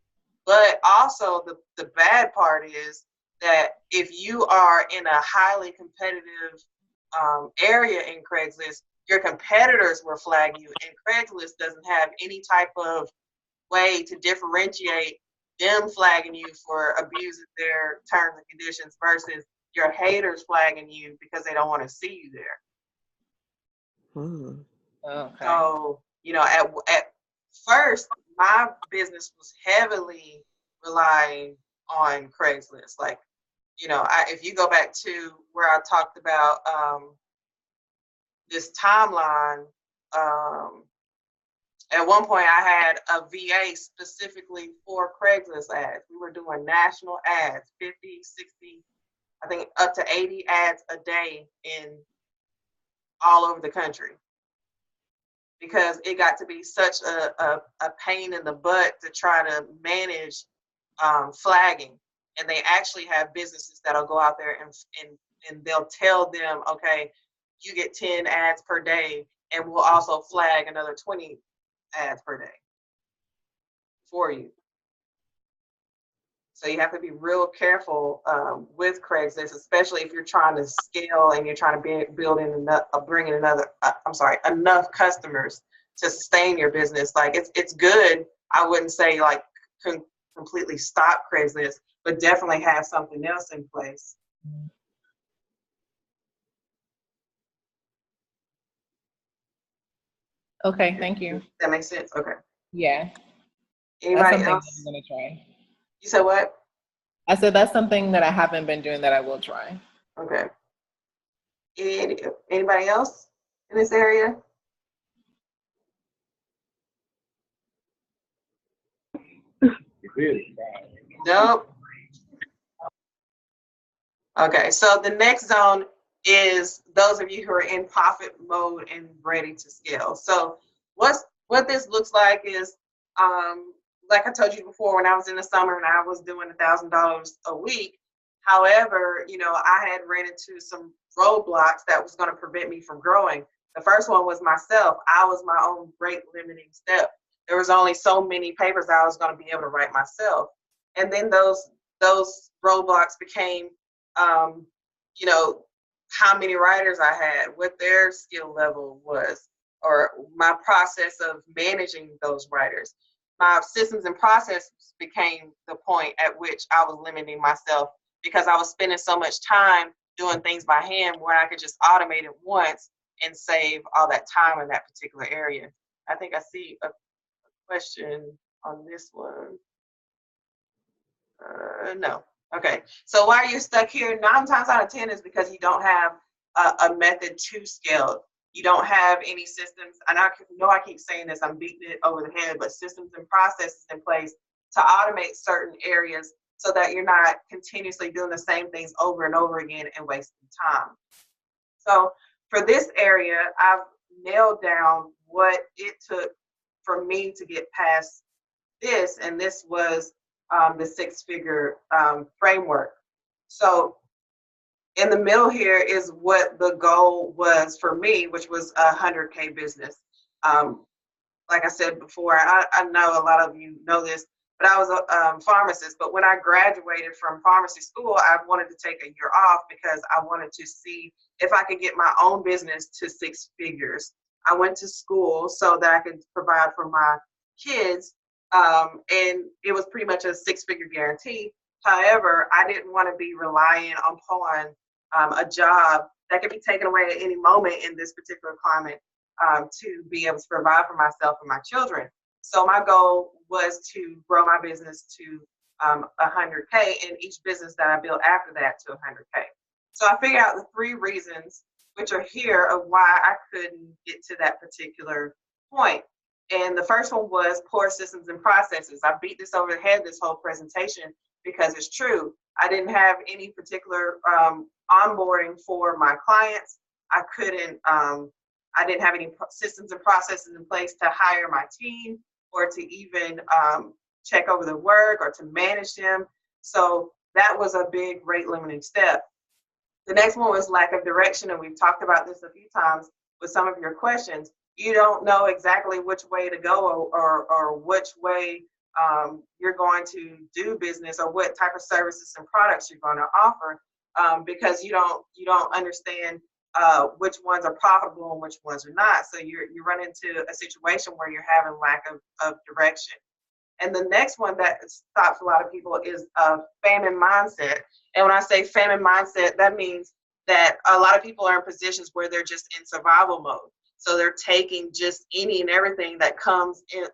But also the bad part is that if you are in a highly competitive area in Craigslist, your competitors will flag you, and Craigslist doesn't have any type of way to differentiate them flagging you for abusing their terms and conditions versus your haters flagging you because they don't want to see you there. Okay. So, at first, my business was heavily relying on Craigslist. Like, if you go back to where I talked about this timeline, at one point I had a VA specifically for Craigslist ads. We were doing national ads, 50, 60, I think up to 80 ads a day in all over the country. Because it got to be such a pain in the butt to try to manage flagging. And they actually have businesses that'll go out there and they'll tell them, okay, you get 10 ads per day and we'll also flag another 20 ads per day for you. So you have to be real careful with Craigslist, especially if you're trying to scale and you're trying to build in enough, bring in enough customers to sustain your business. Like it's good. I wouldn't say like completely stop Craigslist, but definitely have something else in place. Okay, thank you. That makes sense. Okay. Yeah. Anybody that's else? I'm gonna try. You said what? I said that's something that I haven't been doing that I will try. Okay. Anybody else in this area? Nope. Okay, so the next zone is those of you who are in profit mode and ready to scale. So what this looks like is, like I told you before, when I was in the summer and I was doing $1,000 a week. However, you know, I had ran into some roadblocks that was going to prevent me from growing. The first one was myself. I was my own rate limiting step. There was only so many papers I was going to be able to write myself. And then those roadblocks became, you know, how many writers I had, what their skill level was, or my process of managing those writers. My systems and processes became the point at which I was limiting myself because I was spending so much time doing things by hand where I could just automate it once and save all that time in that particular area. I think I see a question on this one. No. Okay. So why are you stuck here? 9 times out of 10 is because you don't have a method to scale. You don't have any systems. And I know I keep saying this, I'm beating it over the head, but systems and processes in place to automate certain areas so that you're not continuously doing the same things over and over again and wasting time. So for this area, I've nailed down what it took for me to get past this, and this was the 6-figure framework. So in the middle here is what the goal was for me, which was a 100K business. Like I said before, I know a lot of you know this, but I was a pharmacist. But when I graduated from pharmacy school, I wanted to take a year off because I wanted to see if I could get my own business to 6 figures. I went to school so that I could provide for my kids, and it was pretty much a 6-figure guarantee. However, I didn't want to be relying upon a job that could be taken away at any moment in this particular climate to be able to provide for myself and my children. So my goal was to grow my business to 100K, and each business that I built after that to 100K. So I figured out the 3 reasons, which are here, of why I couldn't get to that particular point. And the first one was poor systems and processes. I beat this over the head this whole presentation because it's true. I didn't have any particular onboarding for my clients. I didn't have any systems and processes in place to hire my team or to even check over the work or to manage them. So that was a big rate limiting step. The next one was lack of direction, and we've talked about this a few times with some of your questions. You don't know exactly which way to go or which way you're going to do business or what type of services and products you're going to offer because you don't understand which ones are profitable and which ones are not. So you run into a situation where you're having lack of direction. And the next one that stops a lot of people is a famine mindset. And when I say famine mindset, that means that a lot of people are in positions where they're just in survival mode. So they're taking just any and everything that comes in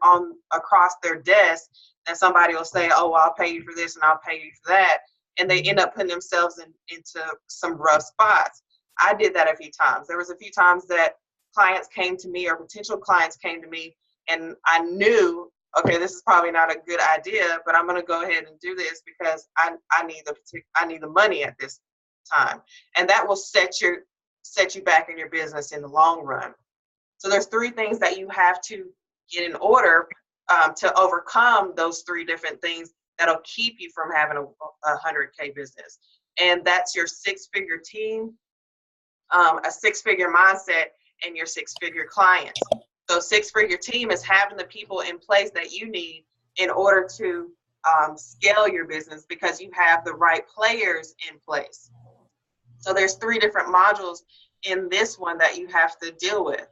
across their desk, and somebody will say, oh, well, I'll pay you for this and I'll pay you for that. And they end up putting themselves into some rough spots. I did that a few times. There was a few times that clients came to me or potential clients came to me, and I knew, okay, this is probably not a good idea, but I'm going to go ahead and do this because I need the money at this time. And that will set you back in your business in the long run. So there's 3 things that you have to get in order to overcome those 3 different things that'll keep you from having a 100K business. And that's your 6-figure team, a 6-figure mindset, and your six-figure clients. So six-figure team is having the people in place that you need in order to scale your business, because you have the right players in place. So there's 3 different modules in this one that you have to deal with.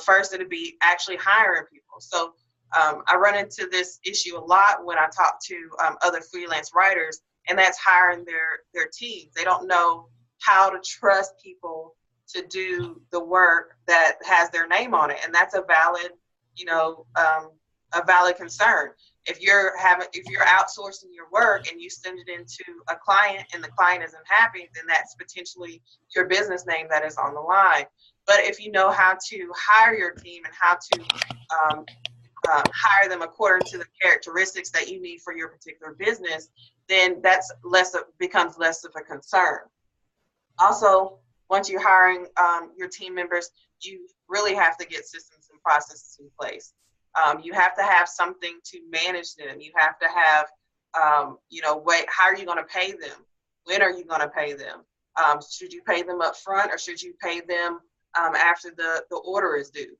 First, it'll be actually hiring people. So I run into this issue a lot when I talk to other freelance writers, and that's hiring their teams. They don't know how to trust people to do the work that has their name on it, and that's a valid, a valid concern. If you're outsourcing your work and you send it into a client and the client isn't happy, then that's potentially your business name that is on the line. But if you know how to hire your team and how to hire them according to the characteristics that you need for your particular business, then that's becomes less of a concern. Also, once you're hiring your team members, you really have to get systems and processes in place. You have to have something to manage them. You have to have, how are you going to pay them? When are you going to pay them? Should you pay them up front, or should you pay them after the order is due?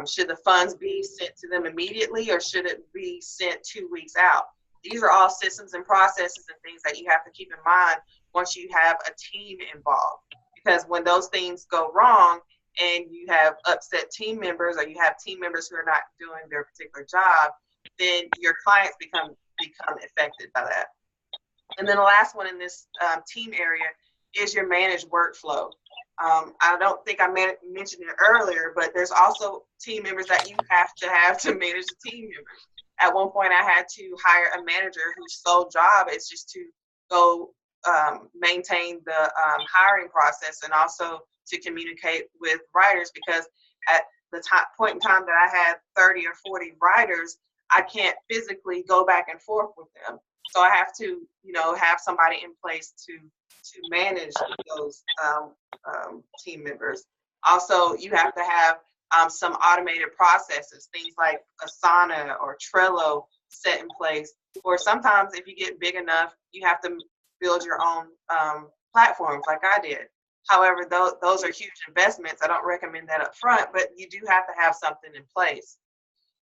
Should the funds be sent to them immediately, or should it be sent 2 weeks out? These are all systems and processes and things that you have to keep in mind once you have a team involved. Because when those things go wrong and you have upset team members, or you have team members who are not doing their particular job, then your clients become affected by that. And then the last one in this team area is your managed workflow. I don't think I mentioned it earlier, but there's also team members that you have to manage the team members. At one point, I had to hire a manager whose sole job is just to go maintain the hiring process, and also to communicate with writers, because at the point in time that I had 30 or 40 writers, I can't physically go back and forth with them. So I have to, have somebody in place to manage those team members. Also, you have to have some automated processes, things like Asana or Trello set in place. Or sometimes if you get big enough, you have to build your own platforms like I did. However, those are huge investments. I don't recommend that up front, but you do have to have something in place.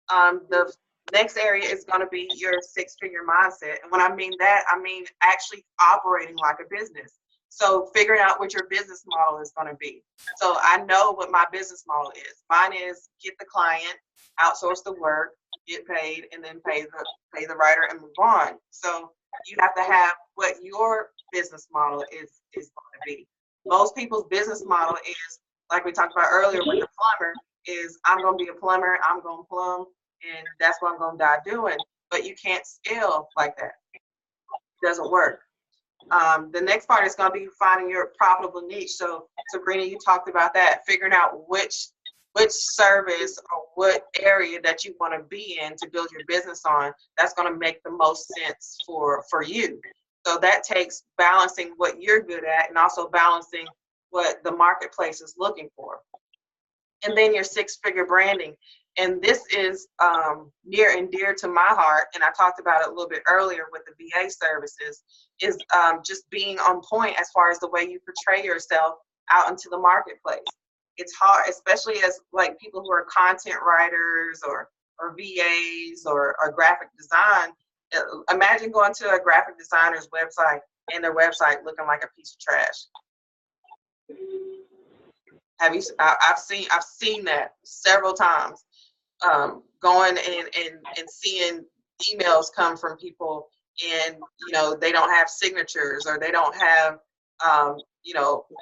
The next area is going to be your six-figure mindset. And when I mean that, I mean actually operating like a business. So figuring out what your business model is going to be. So I know what my business model is. Mine is get the client, outsource the work, get paid, and then pay the writer and move on. So you have to have what your business model is going to be. Most people's business model is, like we talked about earlier with the plumber, is I'm going to be a plumber, I'm going to plumb, and that's what I'm going to die doing. But you can't scale like that. It doesn't work. The next part is going to be finding your profitable niche. So Sabrina, you talked about that, figuring out which service or what area that you want to be in to build your business on. That's going to make the most sense for you. So that takes balancing what you're good at and also balancing what the marketplace is looking for. And then your six-figure branding. And this is near and dear to my heart, and I talked about it a little bit earlier with the VA services, is just being on point as far as the way you portray yourself out into the marketplace. It's hard, especially as like people who are content writers or VAs or graphic design. Imagine going to a graphic designer's website and their website looking like a piece of trash. I've seen that several times. Going and seeing emails come from people, and they don't have signatures, or they don't have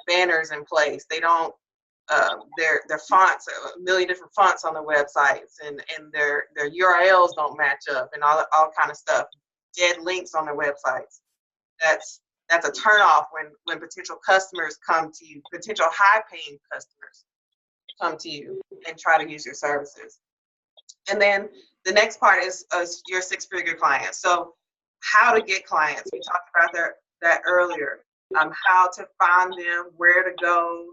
banners in place. They don't their fonts, a million different fonts on their websites, and their URLs don't match up, and all kind of stuff. Dead links on their websites. That's a turnoff when potential customers come to you, potential high-paying customers come to you and try to use your services. And then the next part is your six-figure clients. So how to get clients. We talked about that earlier. How to find them, where to go,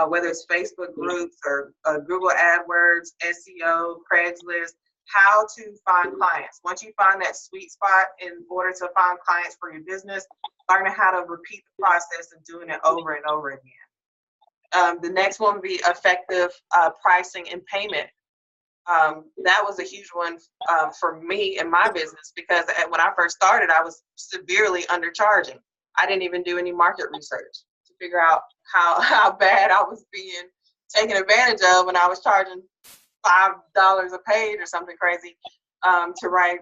whether it's Facebook groups or Google AdWords, SEO, Craigslist, how to find clients. Once you find that sweet spot in order to find clients for your business, learning how to repeat the process of doing it over and over again. The next one would be effective pricing and payment. That was a huge one for me in my business, because when I first started, I was severely undercharging. I didn't even do any market research to figure out how bad I was being taken advantage of when I was charging $5 a page or something crazy to write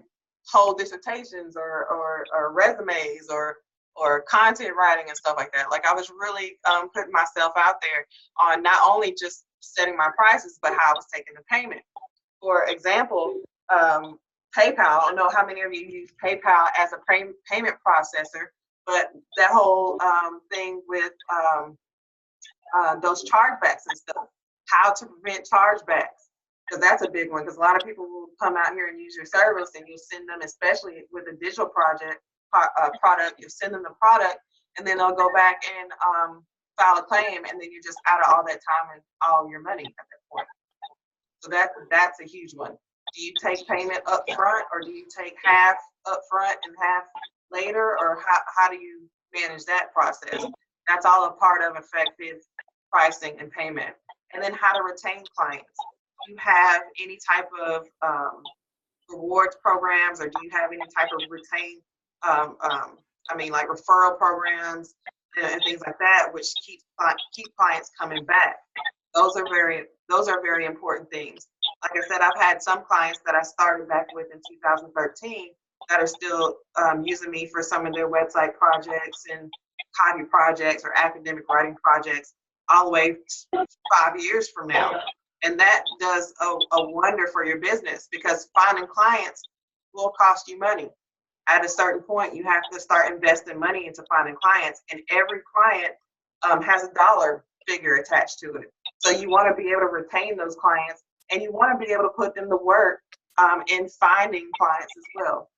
whole dissertations or resumes or content writing and stuff like that. Like, I was really putting myself out there on not only just setting my prices, but how I was taking the payment. For example, PayPal. I don't know how many of you use PayPal as a payment processor, but that whole thing with those chargebacks and stuff, how to prevent chargebacks, because that's a big one. Because a lot of people will come out here and use your service, and you'll send them, especially with a digital product, you send them the product, and then they'll go back and file a claim, and then you're just out of all that time and all your money at that point. So that's a huge one. Do you take payment up front, or do you take half up front and half later, or how do you manage that process? That's all a part of effective pricing and payment. And then how to retain clients. Do you have any type of rewards programs, or do you have any type of like referral programs and things like that, which keep clients coming back? Those are very important things. Like I said, I've had some clients that I started back with in 2013 that are still using me for some of their website projects and copy projects or academic writing projects all the way 5 years from now. And that does a wonder for your business, because finding clients will cost you money. At a certain point, you have to start investing money into finding clients, and every client has a dollar figure attached to it. So you want to be able to retain those clients, and you want to be able to put them to work in finding clients as well.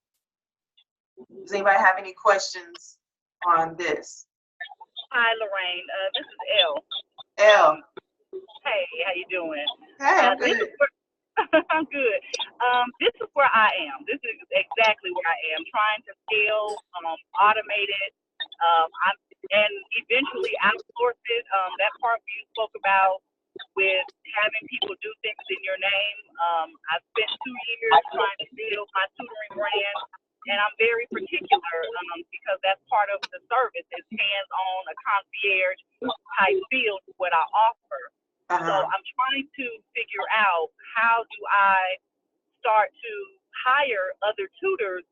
Does anybody have any questions on this? Hi, Lorraine. This is Elle. Elle. Hey, how you doing? Hey, I'm good. I'm good. This is where I am. This is exactly where I am, trying to scale, automate it, and eventually outsource it. That part you spoke about with having people do things in your name. I spent 2 years trying to build my tutoring brand, and I'm very particular because that's part of the service. It's hands-on, a concierge type feel to what I offer. So I'm trying to figure out, how do I start to hire other tutors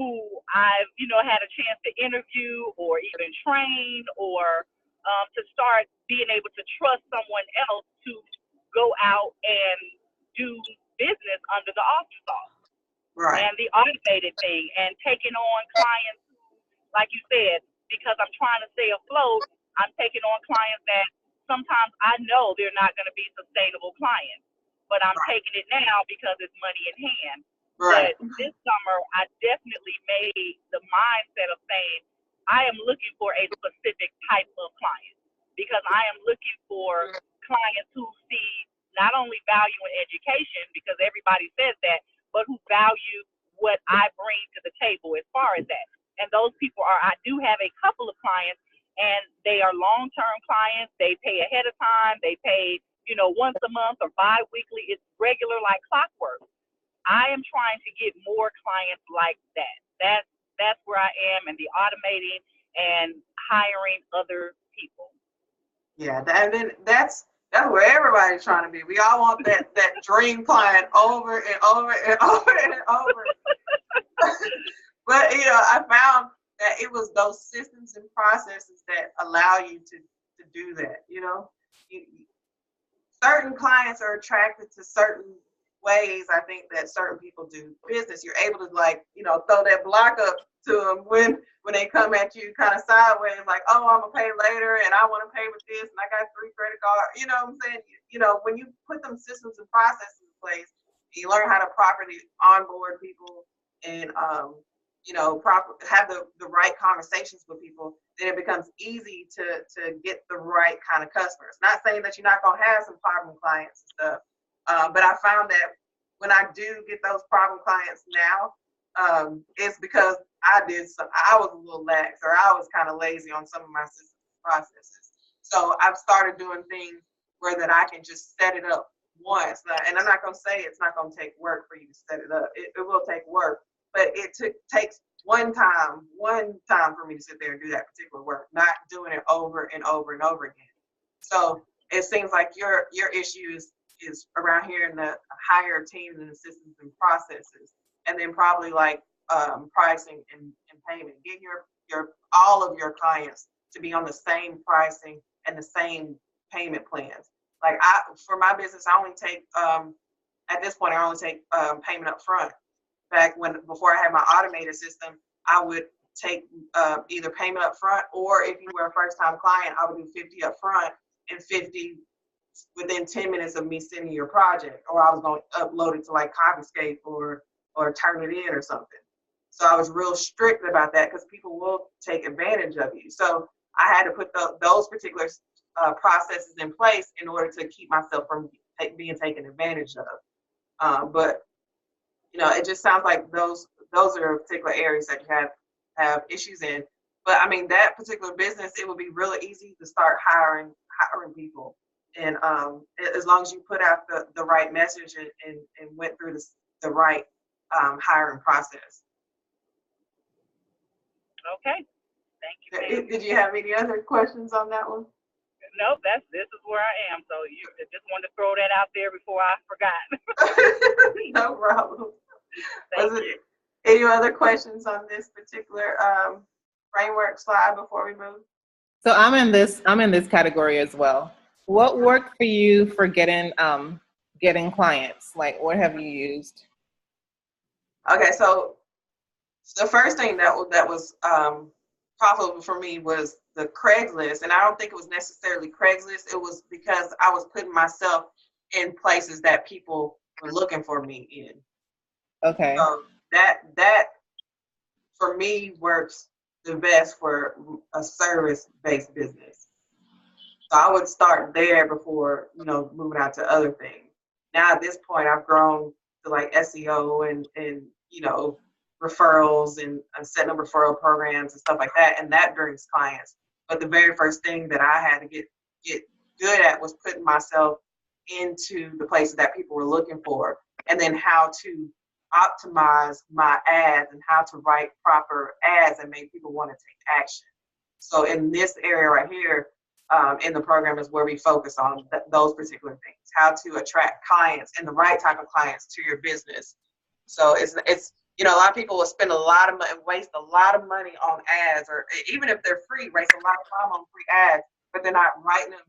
who I've, had a chance to interview or even train, or to start being able to trust someone else to go out and do business under the office off. Right. And the automated thing, and taking on clients, like you said, because I'm trying to stay afloat, I'm taking on clients that sometimes I know they're not going to be sustainable clients, but I'm taking it now because it's money in hand. Right. But this summer, I definitely made the mindset of saying, I am looking for a specific type of client, because I am looking for clients who see not only value in education, because everybody says that, but who value what I bring to the table as far as that. And those people I do have a couple of clients, and they are long-term clients. They pay ahead of time. They pay, once a month or bi-weekly. It's regular like clockwork. I am trying to get more clients like that. That's where I am, and the automating and hiring other people. Yeah, that's where everybody's trying to be. We all want that dream client over and over and over and over. But I found that it was those systems and processes that allow you to do that. Certain clients are attracted to certain ways, I think, that certain people do business. You're able to throw that block up to them when they come at you kind of sideways, like, oh, I'm gonna pay later, and I want to pay with this, and I got 3 credit cards. You know what I'm saying? When you put them systems and processes in place, you learn how to properly onboard people and have the right conversations with people, then it becomes easy to get the right kind of customers. Not saying that you're not gonna have some problem clients and stuff, but I found that when I do get those problem clients now, it's because I was a little lax, or I was kind of lazy on some of my systems and processes. So I've started doing things where that I can just set it up once. And I'm not going to say it's not going to take work for you to set it up. It will take work, but it takes one time for me to sit there and do that particular work, not doing it over and over and over again. So it seems like your issue is around here in the higher teams and systems and processes, and then probably like pricing and payment. Get your all of your clients to be on the same pricing and the same payment plans. Like for my business, I only take at this point I only take payment up front. Before I had my automated system, I would take either payment up front, or if you were a first time client, I would do 50 up front and 50 within 10 minutes of me sending your project, or I was going to upload it to like Confiscate or turn it in or something. So I was real strict about that because people will take advantage of you. So I had to put those particular processes in place in order to keep myself from being taken advantage of. But it just sounds like those are particular areas that you have issues in. But I mean, that particular business, it would be really easy to start hiring people. And as long as you put out the right message and went through the right hiring process. Okay. Thank you. Did you have any other questions on that one? Nope, this is where I am. So you just wanted to throw that out there before I forgot. No problem. Any other questions on this particular framework slide before we move? So I'm in this category as well. What worked for you for getting clients? Like, what have you used? Okay, so the first thing that was profitable for me was the Craigslist, and I don't think it was necessarily Craigslist. It was because I was putting myself in places that people were looking for me in. Okay. So that for me works the best for a service-based business. So I would start there before moving out to other things. Now at this point, I've grown to like SEO and referrals and setting up referral programs and stuff like that, and that brings clients. But the very first thing that I had to get good at was putting myself into the places that people were looking for, and then how to optimize my ads and how to write proper ads that make people want to take action. So in this area right here, in the program is where we focus on those particular things, how to attract clients and the right type of clients to your business. So it's a lot of people will spend a lot of money, waste a lot of money on ads, or even if they're free, waste a lot of time on free ads, but they're not writing them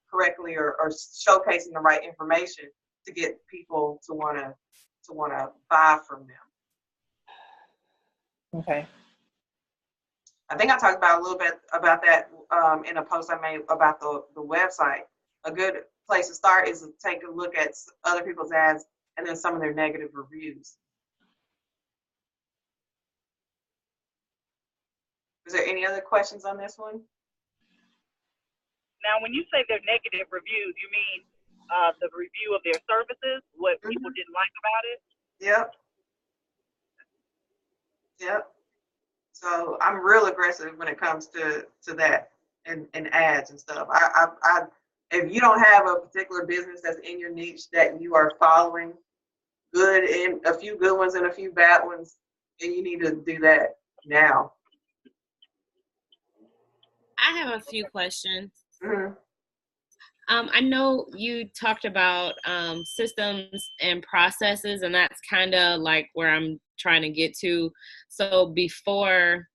correctly or showcasing the right information to get people to want to buy from them. Okay. I think I talked about a little bit about that in a post I made about the website. A good place to start is to take a look at other people's ads and then some of their negative reviews. Is there any other questions on this one? Now, when you say they're negative reviews, you mean the review of their services, what people didn't like about it? Yep. So I'm real aggressive when it comes to that and ads and stuff. I if you don't have a particular business that's in your niche that you are following, good and a few good ones and a few bad ones, then you need to do that now. I have a few questions. Mm-hmm. I know you talked about systems and processes, and that's kind of like where I'm trying to get to. So before,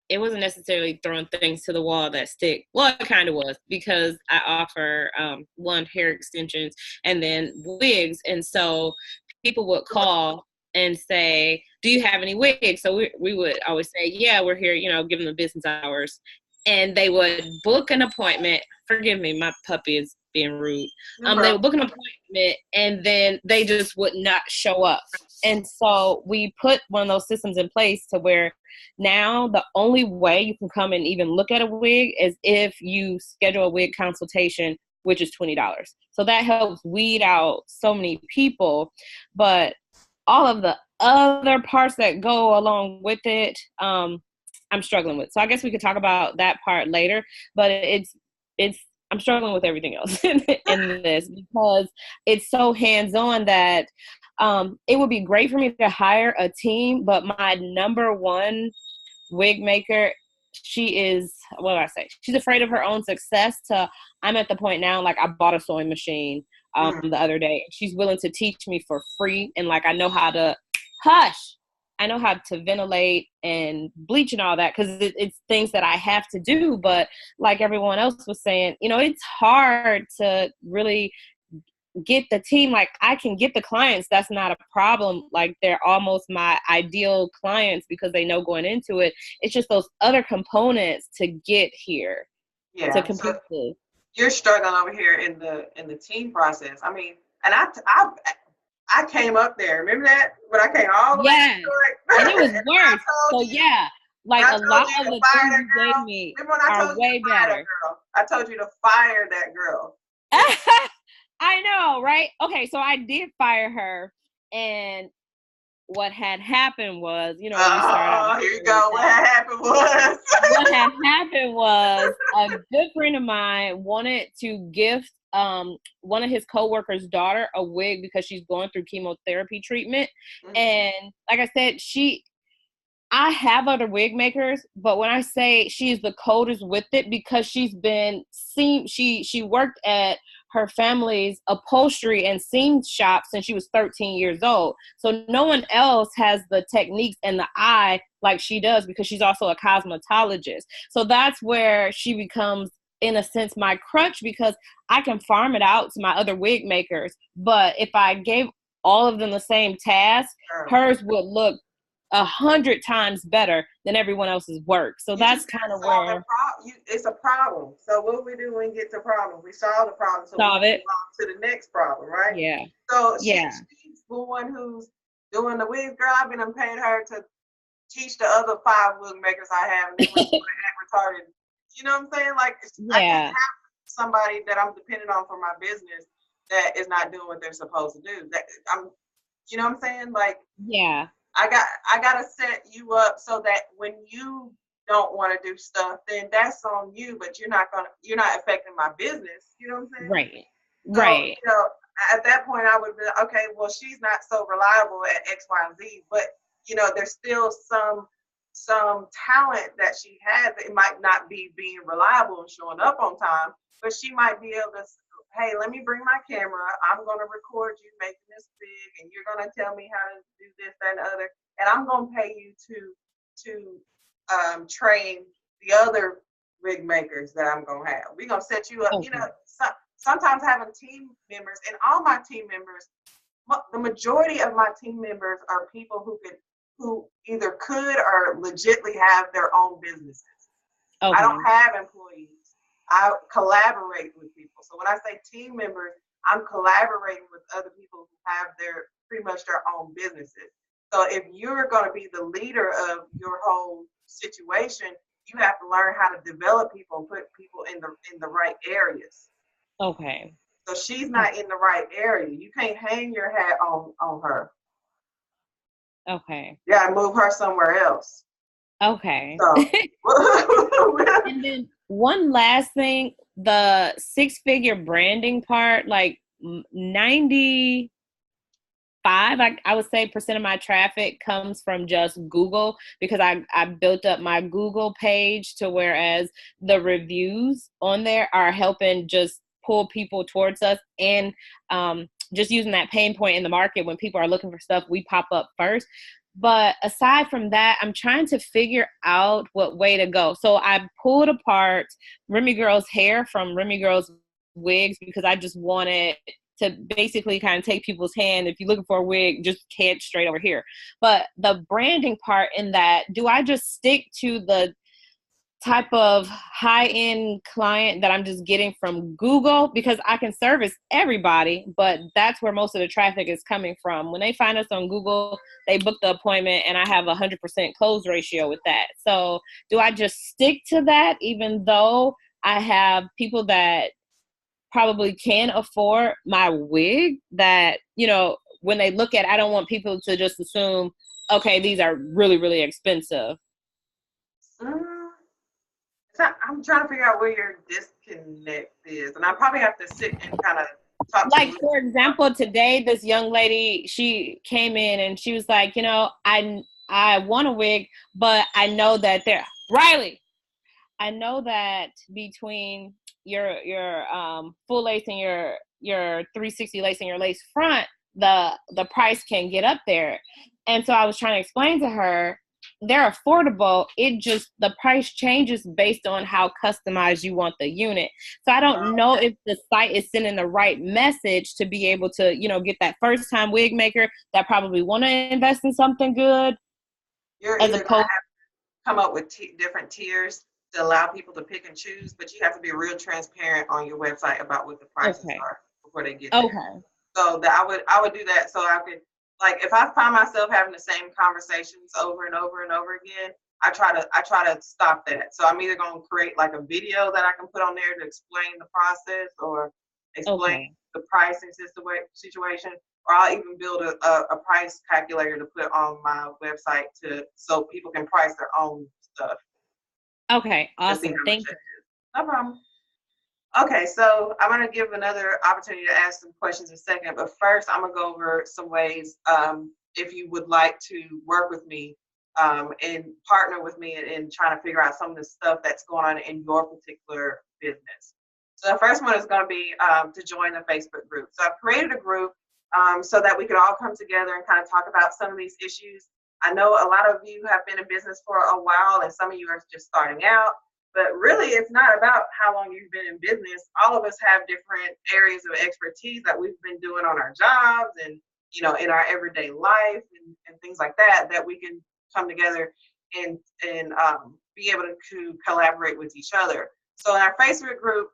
it wasn't necessarily throwing things to the wall that stick. Well, it kind of was, because I offer hair extensions and then wigs. And so people would call and say, do you have any wigs? So we would always say, yeah, we're here, give them the business hours. And they would book an appointment. Forgive me, my puppy is being rude. They would book an appointment, and then they just would not show up. And so we put one of those systems in place to where now the only way you can come and even look at a wig is if you schedule a wig consultation, which is $20. So that helps weed out so many people. But all of the other parts that go along with it, I'm struggling with. So I guess we could talk about that part later, but it's I'm struggling with everything else in this because it's so hands-on that it would be great for me to hire a team, but my number one wig maker, she is, what do I say? She's afraid of her own success I'm at the point now, like I bought a sewing machine the other day. She's willing to teach me for free. And like, I know how to ventilate and bleach and all that because it's things that I have to do. But like everyone else was saying, it's hard to really get the team. Like I can get the clients, that's not a problem. Like they're almost my ideal clients because they know going into it. It's just those other components to get here. Yeah. To compete. So you're struggling over here in the team process. I mean, and I came up there. Remember that? When I came all the way to it? And it was worse. So yeah, like a lot of the things you gave me are way better. I told you to fire that girl. I know, right? Okay, so I did fire her, and what had happened was, you know, here you go. What had happened was a good friend of mine wanted to gift one of his coworkers' daughter a wig because she's going through chemotherapy treatment. Mm-hmm. And like I said, I have other wig makers, but when I say she's the coldest with it because she worked at her family's upholstery and seam shop since she was 13 years old. So no one else has the techniques and the eye like she does because she's also a cosmetologist. So that's where she becomes, in a sense, my crutch because I can farm it out to my other wig makers. But if I gave all of them the same task, hers would look 100 times better than everyone else's work. So that's kind of where it's a problem. So what we do when we get to problem, we solve the problem. So solve it to the next problem, right? Yeah. So she's the one who's doing the wigs. Girl, I've been paying her to teach the other 5 wig makers I have, and they were retarded. You know what I'm saying? Like, I can't have somebody that I'm dependent on for my business that is not doing what they're supposed to do. You know what I'm saying? Like, yeah. I gotta set you up so that when you don't want to do stuff, then that's on you. But you're not affecting my business. You know what I'm saying? Right. So, right. You know, at that point, I would be like, okay, well, she's not so reliable at X, Y, and Z. But you know, there's still some talent that she has. It might not be being reliable and showing up on time, but she might be able to. Hey, let me bring my camera. I'm going to record you making this big, and you're going to tell me how to do this, that, and the other. And I'm going to pay you to train the other wig makers that I'm going to have. We're going to set you up. Okay. You know, sometimes having team members, and all my team members, the majority of my team members are people who either could or legitimately have their own businesses. Okay. I don't have employees. I collaborate with people. So when I say team members, I'm collaborating with other people who have pretty much their own businesses. So if you're going to be the leader of your whole situation, you have to learn how to develop people and put people in the right areas. Okay. So she's not in the right area. You can't hang your hat on her. Okay. You got to move her somewhere else. Okay. So. And then one last thing, the 6-figure branding part, like 95, I would say, % of my traffic comes from just Google because I built up my Google page to whereas the reviews on there are helping just pull people towards us and just using that pain point in the market when people are looking for stuff, we pop up first. But aside from that, I'm trying to figure out what way to go. So I pulled apart Remy Girl's hair from Remy Girl's wigs because I just wanted to basically kind of take people's hand. If you're looking for a wig, just head straight over here. But the branding part in that, do I just stick to the type of high-end client that I'm just getting from Google? Because I can service everybody, but that's where most of the traffic is coming from. When they find us on Google, they book the appointment and I have 100% close ratio with that. So do I just stick to that even though I have people that probably can afford my wig that, you know, when they look at it, I don't want people to just assume, okay, these are really, really expensive. I'm trying to figure out where your disconnect is, and I probably have to sit and kind of talk. Like, for example, today this young lady, she came in and she was like, you know, I want a wig, but I know that Riley, I know that between your full lace and your 360 lace and your lace front, the price can get up there. And so I was trying to explain to her, they're affordable. It just, the price changes based on how customized you want the unit. So I don't know if the site is sending the right message to be able to, you know, get that first time wig maker that probably want to invest in something good. You're either gonna have to come up with different tiers to allow people to pick and choose, but you have to be real transparent on your website about what the prices are before they get there. Okay. So that I would do that so I could, like, if I find myself having the same conversations over and over and over again, I try to stop that. So I'm either going to create like a video that I can put on there to explain the process or explain the pricing situation, or I'll even build a price calculator to put on my website so people can price their own stuff. Okay, awesome. Thank you. No problem. Okay, so I'm going to give another opportunity to ask some questions in a second, but first I'm going to go over some ways if you would like to work with me and partner with me in trying to figure out some of the stuff that's going on in your particular business. So the first one is going to be to join the Facebook group. So I've created a group so that we could all come together and kind of talk about some of these issues. I know a lot of you have been in business for a while and some of you are just starting out. But really, it's not about how long you've been in business. All of us have different areas of expertise that we've been doing on our jobs and, you know, in our everyday life and things like that, that we can come together and be able to collaborate with each other. So in our Facebook group,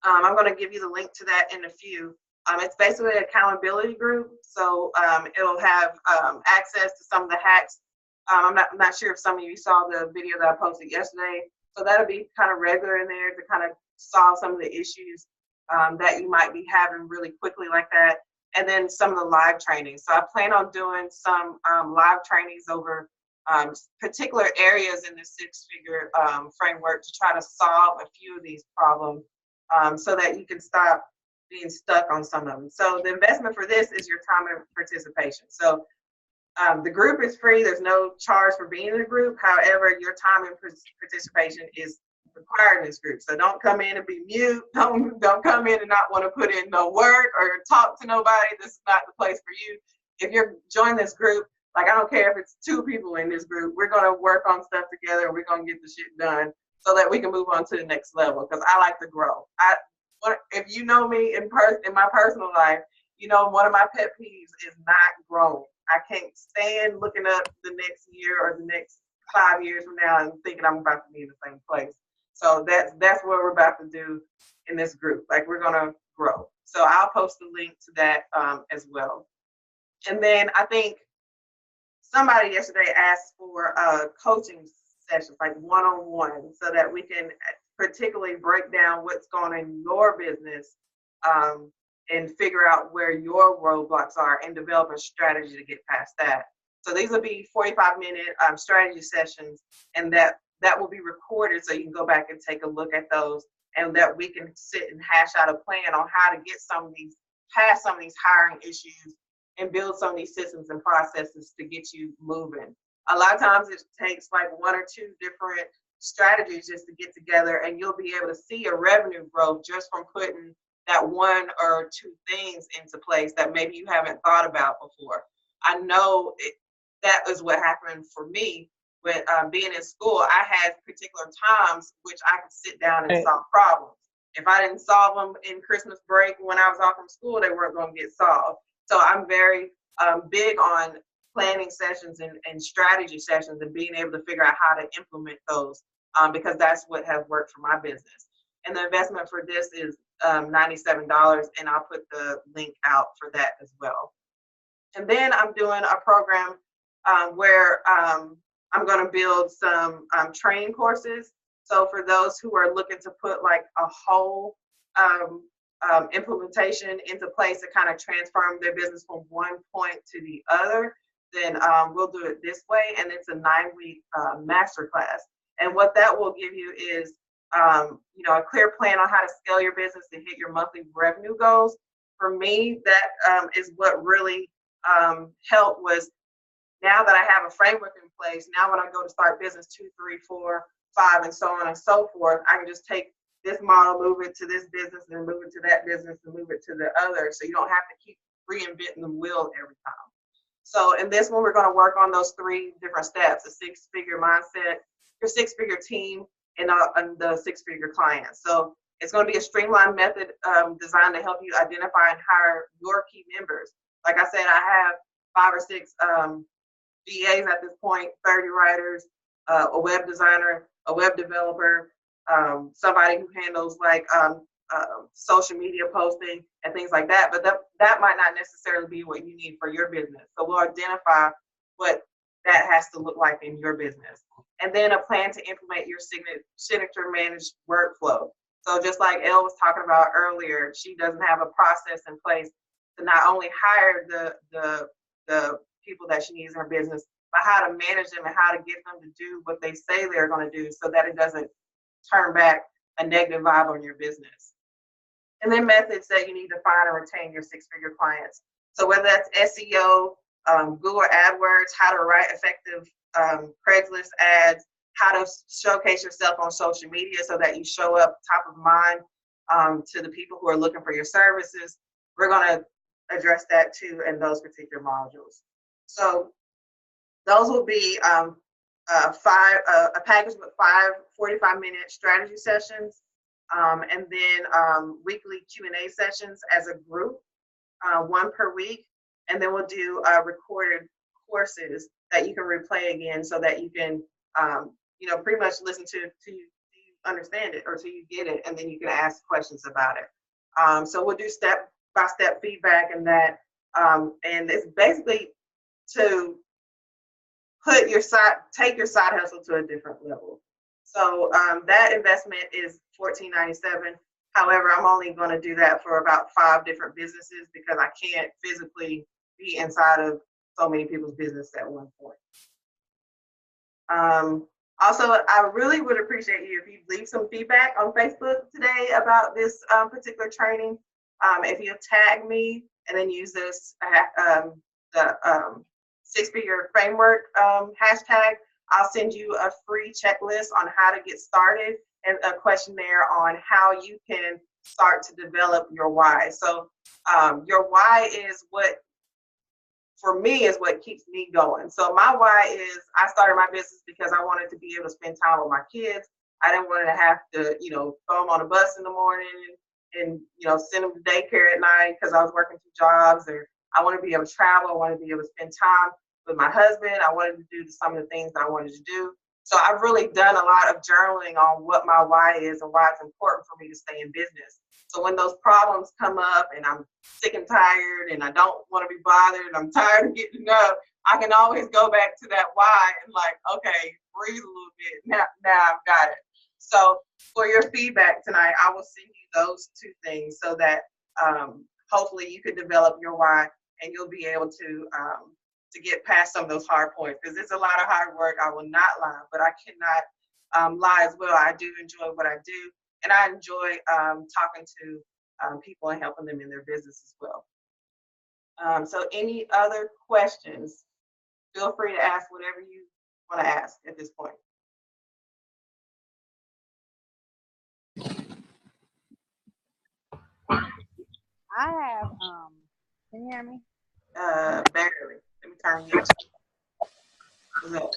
I'm going to give you the link to that in a few. It's basically an accountability group. So it'll have access to some of the hacks. I'm not sure if some of you saw the video that I posted yesterday. So that'll be kind of regular in there to kind of solve some of the issues that you might be having really quickly like that. And then some of the live trainings. So I plan on doing some live trainings over particular areas in the six-figure framework to try to solve a few of these problems so that you can stop being stuck on some of them. So the investment for this is your time and participation. So the group is free. There's no charge for being in the group. However, your time and participation is required in this group. So don't come in and be mute. Don't come in and not want to put in no work or talk to nobody. This is not the place for you. If you're joining this group, like, I don't care if it's 2 people in this group, we're going to work on stuff together and we're going to get the shit done so that we can move on to the next level, because I like to grow. If you know me in my personal life, you know one of my pet peeves is not growing. I can't stand looking up the next year or the next 5 years from now and thinking I'm about to be in the same place. So that's what we're about to do in this group. Like, we're gonna grow. So I'll post the link to that as well. And then I think somebody yesterday asked for coaching sessions, like one-on-one, so that we can particularly break down what's going on in your business and figure out where your roadblocks are and develop a strategy to get past that. So these will be 45-minute strategy sessions, and that will be recorded so you can go back and take a look at those, and that we can sit and hash out a plan on how to get past some of these hiring issues and build some of these systems and processes to get you moving. A lot of times it takes like 1 or 2 different strategies just to get together, and you'll be able to see a revenue growth just from putting that 1 or 2 things into place that maybe you haven't thought about before. I know that is what happened for me with being in school. I had particular times which I could sit down and solve problems. If I didn't solve them in Christmas break when I was off from school, they weren't going to get solved. So I'm very big on planning sessions and strategy sessions and being able to figure out how to implement those because that's what has worked for my business. And the investment for this is $97, and I'll put the link out for that as well. And then I'm doing a program where I'm going to build some training courses. So for those who are looking to put like a whole implementation into place to kind of transform their business from one point to the other, then we'll do it this way. And it's a 9-week masterclass. And what that will give you is, a clear plan on how to scale your business to hit your monthly revenue goals. For me, that is what really helped was now that I have a framework in place, now when I go to start business 2, 3, 4, 5, and so on and so forth, I can just take this model, move it to this business, and move it to that business, and move it to the other. So you don't have to keep reinventing the wheel every time. So in this one, we're going to work on those 3 different steps: a 6-figure mindset, your 6-figure team, and the 6-figure clients. So it's going to be a streamlined method designed to help you identify and hire your key members. Like I said, I have 5 or 6 VAs at this point, 30 writers, a web designer, a web developer, somebody who handles social media posting and things like that. But that might not necessarily be what you need for your business. So we'll identify what that has to look like in your business. And then a plan to implement your signature managed workflow. So just like Elle was talking about earlier, she doesn't have a process in place to not only hire the people that she needs in her business, but how to manage them and how to get them to do what they say they're going to do so that it doesn't turn back a negative vibe on your business. And then methods that you need to find and retain your 6-figure clients. So whether that's SEO, Google AdWords, how to write effective Craigslist ads, how to showcase yourself on social media so that you show up top of mind to the people who are looking for your services. We're going to address that too in those particular modules. So those will be a package with 5 45-minute strategy sessions, and then weekly Q&A sessions as a group, 1 per week. And then we'll do recorded courses that you can replay again so that you can, pretty much listen to you understand it or till you get it, and then you can ask questions about it. So we'll do step-by-step feedback and that, and it's basically to take your side hustle to a different level. So that investment is $14.97. However, I'm only going to do that for about 5 different businesses because I can't physically be inside of so many people's business at one point. Also, I really would appreciate you if you leave some feedback on Facebook today about this particular training. If you tag me and then use this the 6-figure framework hashtag, I'll send you a free checklist on how to get started and a questionnaire on how you can start to develop your why. So your why is what, for me, is what keeps me going. So my why is I started my business because I wanted to be able to spend time with my kids. I didn't want to have to, throw them on a bus in the morning and send them to daycare at night because I was working 2 jobs. Or I wanted to be able to travel. I wanted to be able to spend time with my husband. I wanted to do some of the things that I wanted to do. So I've really done a lot of journaling on what my why is and why it's important for me to stay in business. So when those problems come up and I'm sick and tired and I don't want to be bothered and I'm tired of getting up, I can always go back to that why and okay, breathe a little bit. Now I've got it. So for your feedback tonight, I will send you those 2 things so that hopefully you could develop your why and you'll be able to get past some of those hard points, because it's a lot of hard work. I will not lie, but I cannot lie as well. I do enjoy what I do, and I enjoy talking to people and helping them in their business as well. So any other questions, feel free to ask whatever you want to ask at this point. I have, can you hear me? Barely. Let me turn you up. So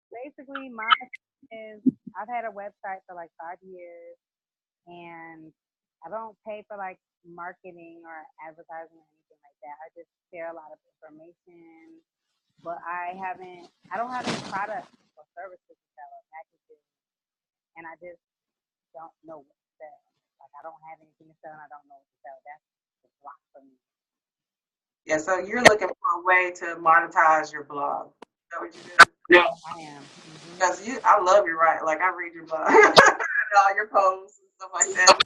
basically mine is, I've had a website for 5 years, and I don't pay for marketing or advertising or anything like that. I just share a lot of information, but I don't have any products or services to sell or packages, and I just don't know what to sell. I don't have anything to sell and I don't know what to sell. That's the block for me. Yeah, so you're looking for a way to monetize your blog. Is that what you do? Yeah, I am. Because I love your writing. I read your blog, all your posts and stuff like that.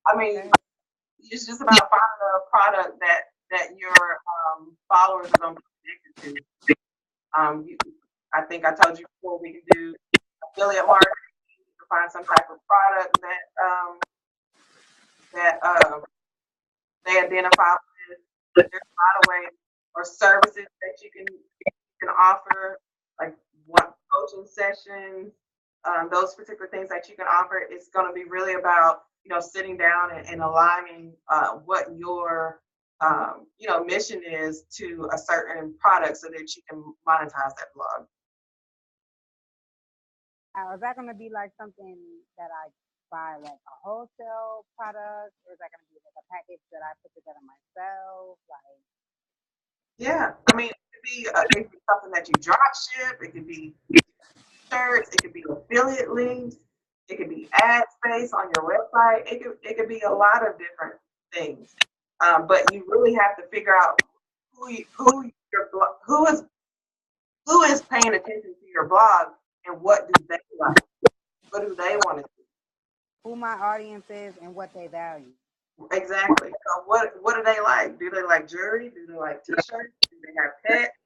I mean, it's just about finding a product that your followers are going to be connected to. I think I told you before, we can do affiliate marketing to find some type of product that they identify with. There's a lot of ways or services that you can offer, like what coaching sessions, those particular things that you can offer. It's going to be really about, sitting down and aligning what your mission is to a certain product so that you can monetize that blog. Is that going to be like something that I buy, like a wholesale product, or is that going to be like a package that I put together myself? Like, yeah, I mean, it could be something that you drop ship. It could be shirts. It could be affiliate links. It could be ad space on your website. It could be a lot of different things. But you really have to figure out who is paying attention to your blog and what do they like? What do they want to do? Who my audience is and what they value. Exactly. So what do they like? Do they like jewelry? Do they like t-shirts? Do they have pets?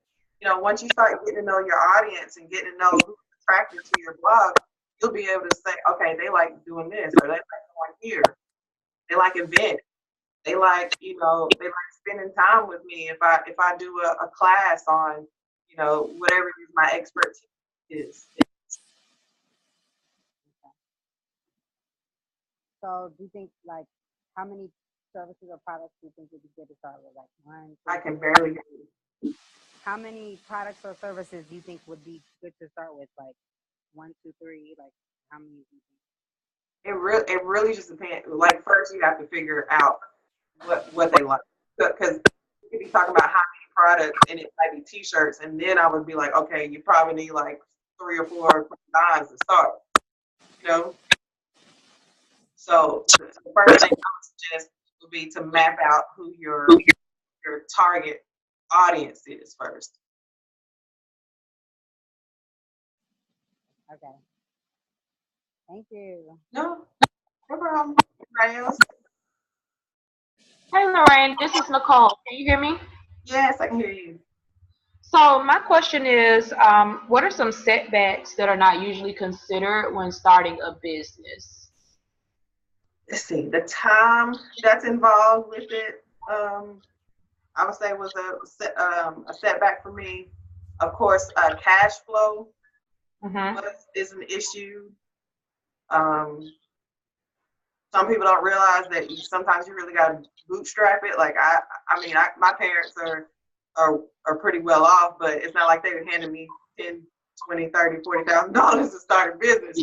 Once you start getting to know your audience and getting to know who's attracted to your blog, you'll be able to say, okay, they like doing this, or they like going here. They like events. They like, they like spending time with me if I do a class on, whatever it is my expertise is. So do you think, like, how many services or products do you think would be good to start with? Like one, two, I can barely hear you. How many products or services do you think would be good to start with? Like 1, 2, 3, like how many do you think? It really just depends. Like first you have to figure out what they like. Because you could be talking about how many products and it might be t-shirts, and then I would be like, okay, you probably need like 3 or 4 designs to start. So the first thing I would suggest would be to map out who your target audience is first. Okay. Thank you. No problem. Anybody else? Hey, Lorraine, this is Nicole. Can you hear me? Yes, I can hear you. So my question is, what are some setbacks that are not usually considered when starting a business? Let's see, the time that's involved with it, I would say was a setback for me. Of course, cash flow is an issue. Some people don't realize that sometimes you really got to bootstrap it. Like my parents are pretty well off, but it's not like they were handing me $10, $20, $30, $40,000 to start a business,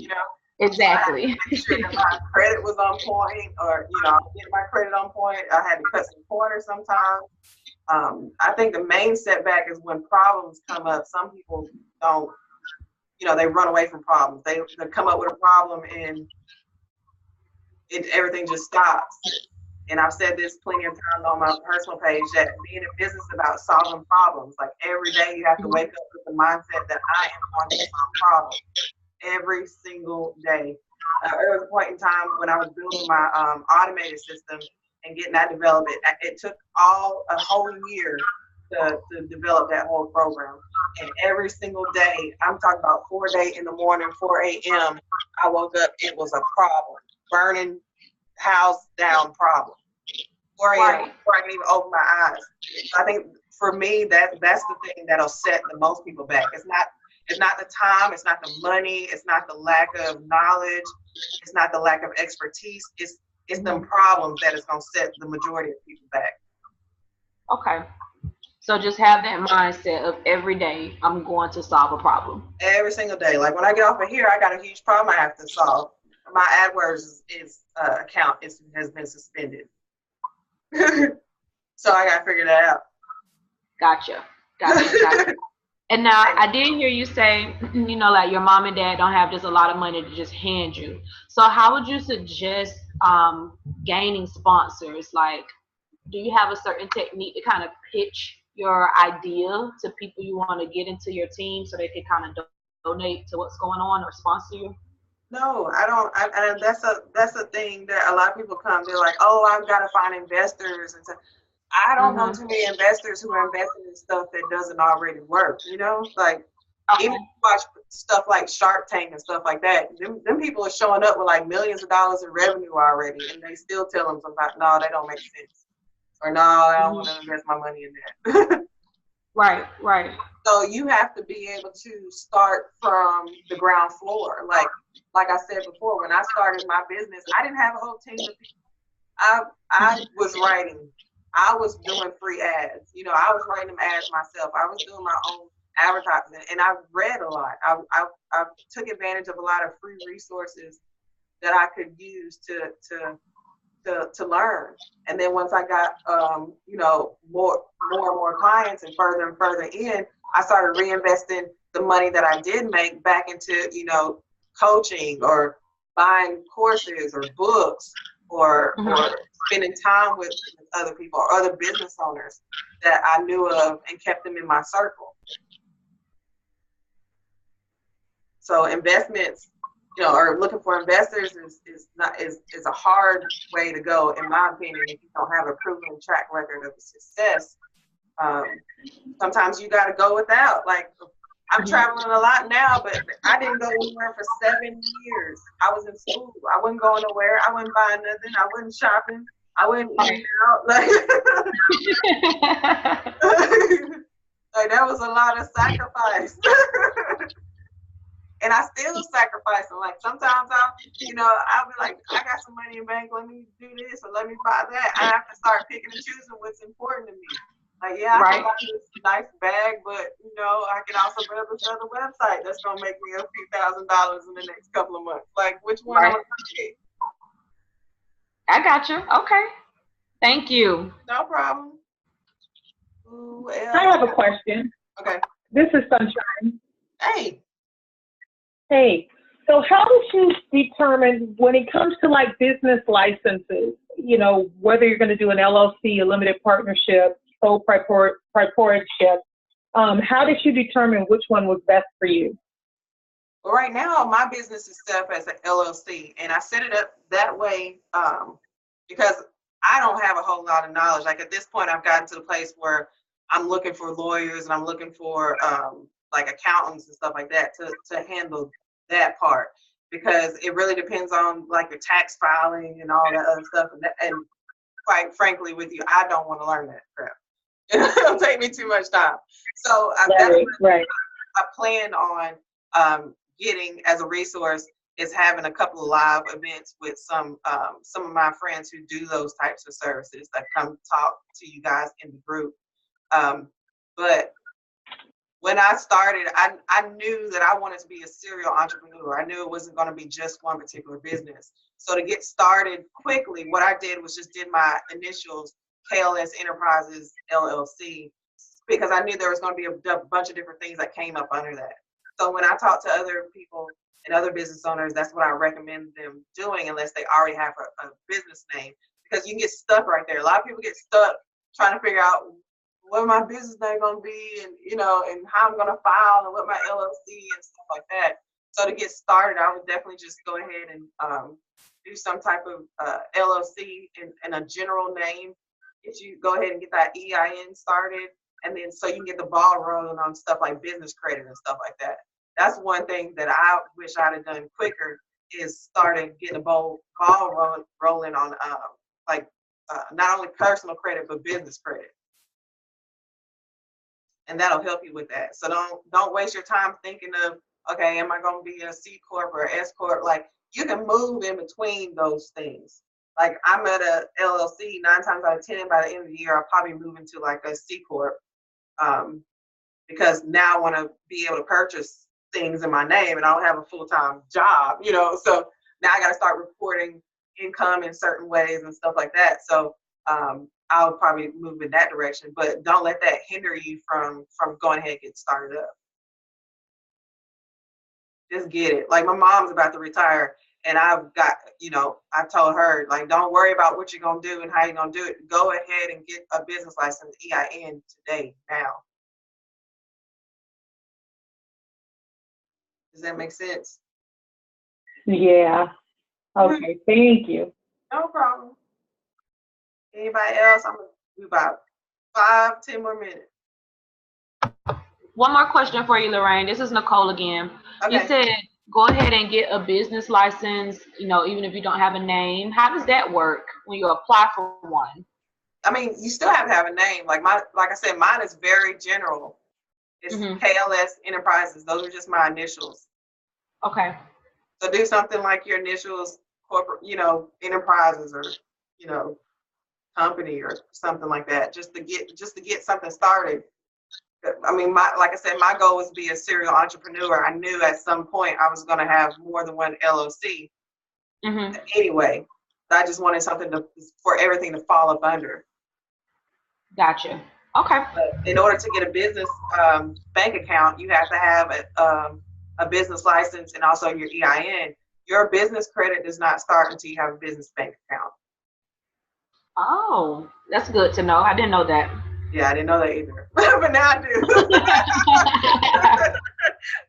Exactly. I had to make sure that my credit was on point, or get my credit on point. I had to cut some corners sometimes. I think the main setback is when problems come up. Some people don't, they run away from problems. They come up with a problem and everything just stops. And I've said this plenty of times on my personal page that being in business is about solving problems. Like every day you have to wake up with the mindset that I am going to solve problems. Every single day. There was a point in time when I was building my automated system and getting that developed. It took a whole year to develop that whole program. And every single day, I'm talking about 4 in the morning, 4 a.m., I woke up, it was a problem. Burning house down problem. 4 a.m. before I can even open my eyes. I think for me, that's the thing that'll set the most people back. It's not the time, it's not the money, it's not the lack of knowledge, it's not the lack of expertise, it's them problems that is going to set the majority of people back. Okay. So just have that mindset of every day I'm going to solve a problem. Every single day. Like when I get off of here, I got a huge problem I have to solve. My AdWords account has been suspended. So I got to figure that out. Gotcha. And now I did hear you say, like your mom and dad don't have just a lot of money to just hand you. So how would you suggest gaining sponsors? Like, do you have a certain technique to kind of pitch your idea to people you want to get into your team so they can kind of donate to what's going on or sponsor you? No, I don't. And that's a thing that a lot of people come. They're like, oh, I've got to find investors and stuff. I don't know too many investors who are investing in stuff that doesn't already work, like Even if you watch stuff like Shark Tank and stuff like that, them people are showing up with like millions of dollars in revenue already, and they still tell them sometimes, no, that don't make sense, or no, I don't want to invest my money in that. Right, right. So you have to be able to start from the ground floor. Like I said before, when I started my business, I didn't have a whole team of people. I was writing. I was doing free ads. You know, I was writing them ads myself. I was doing my own advertising, and I read a lot. I took advantage of a lot of free resources that I could use to learn. And then once I got you know, more and more clients and further in, I started reinvesting the money that I did make back into, you know, coaching or buying courses or books or spending time with other people or other business owners that I knew of and kept them in my circle. So investments, you know, or looking for investors is a hard way to go, in my opinion, if you don't have a proven track record of success. Sometimes you got to go without. Like, I'm traveling a lot now, but I didn't go anywhere for 7 years. I was in school. I wasn't going nowhere. I wasn't buying nothing. I wasn't shopping. I wasn't eating out. Like, like that was a lot of sacrifice. And I still sacrifice them. Like sometimes I'll be like, I got some money in the bank, let me do this or let me buy that. I have to start picking and choosing what's important to me. Like, yeah, I can buy this nice bag, but you know, I can also build this other website that's gonna make me a few $1,000s in the next couple of months. Like, which one am I gonna take? I got you. Okay. Thank you. No problem. I have a question. Okay. This is Sunshine. Hey. Hey. So how did you determine when it comes to like business licenses, you know, whether you're going to do an LLC, a limited partnership, sole proprietorship, how did you determine which one was best for you? Well, right now, my business is set up as an LLC, and I set it up that way because I don't have a whole lot of knowledge. Like at this point, I've gotten to the place where I'm looking for lawyers and I'm looking for like accountants and stuff like that to handle that part, because it really depends on like the tax filing and all that other stuff. And quite frankly with you, I don't want to learn that crap. It'll take me too much time. So I plan on getting as a resource is having a couple of live events with some of my friends who do those types of services that come talk to you guys in the group. But when I started, I knew that I wanted to be a serial entrepreneur. I knew it wasn't going to be just one particular business. So to get started quickly, what I did was just did my initials, KLS Enterprises LLC, because I knew there was going to be a bunch of different things that came up under that. So when I talk to other people and other business owners, that's what I recommend them doing, unless they already have a business name, because you can get stuck right there. A lot of people get stuck trying to figure out what my business name gonna be, and you know, and how I'm gonna file, and what my LLC and stuff like that. So to get started, I would definitely just go ahead and do some type of LLC and a general name. If you go ahead and get that EIN started, and then so you can get the ball rolling on stuff like business credit and stuff like that. That's one thing that I wish I'd have done quicker, is started getting the ball rolling on not only personal credit but business credit. And that'll help you with that. So don't waste your time thinking of, okay, am I going to be a C Corp or S Corp? Like, you can move in between those things. Like, I'm at a LLC 9 times out of 10. By the end of the year, I'll probably move into like a C Corp, because now I want to be able to purchase things in my name, and I don't have a full-time job, you know. So now I got to start reporting income in certain ways and stuff like that. So I'll probably move in that direction, but don't let that hinder you from going ahead and get started up. Just get it. Like, my mom's about to retire, and I've got, you know, I told her, like, don't worry about what you're going to do and how you're going to do it. Go ahead and get a business license, EIN, today, now. Does that make sense? Yeah. Okay, thank you. No problem. Anybody else? I'm going to do about 5-10 more minutes. One more question for you, Lorraine. This is Nicole again. Okay. You said go ahead and get a business license, you know, even if you don't have a name. How does that work when you apply for one? I mean, you still have to have a name. Like I said, mine is very general. It's KLS Enterprises. Those are just my initials. Okay. So do something like your initials, corporate, you know, enterprises, or, you know, company or something like that, just to get something started. I mean, like I said, my goal was to be a serial entrepreneur. I knew at some point I was going to have more than one LLC. Anyway, I just wanted something for everything to fall up under. Gotcha. Okay. But in order to get a business bank account, you have to have a business license and also your EIN. Your business credit does not start until you have a business bank account. Oh, that's good to know. I didn't know that. Yeah, I didn't know that either, but now I do.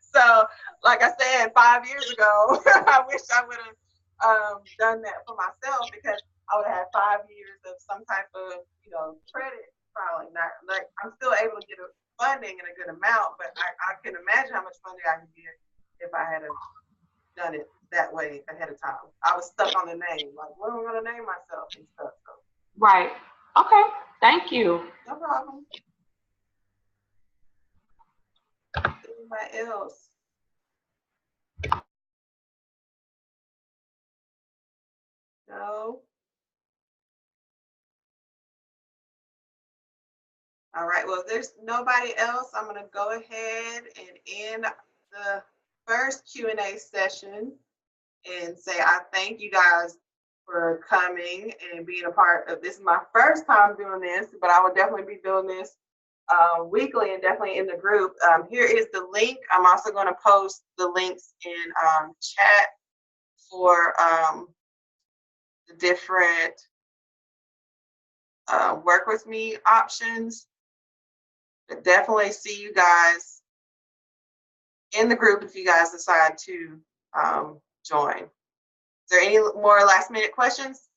So, like I said, 5 years ago, I wish I would have done that for myself, because I would have had 5 years of some type of, you know, credit filing. Not like I'm still able to get a funding in a good amount, but I can imagine how much funding I could get if I had done it that way ahead of time. I was stuck on the name, like, what am I going to name myself and stuff. So. Right. Okay. Thank you. No problem. Anybody else? No. All right. Well, if there's nobody else, I'm going to go ahead and end the first Q&A session and say I thank you guys for coming and being a part of this. Is my first time doing this, but I will definitely be doing this weekly and definitely in the group. Here is the link. I'm also going to post the links in chat for the different work with me options. But definitely see you guys in the group if you guys decide to join. Is there any more last minute questions?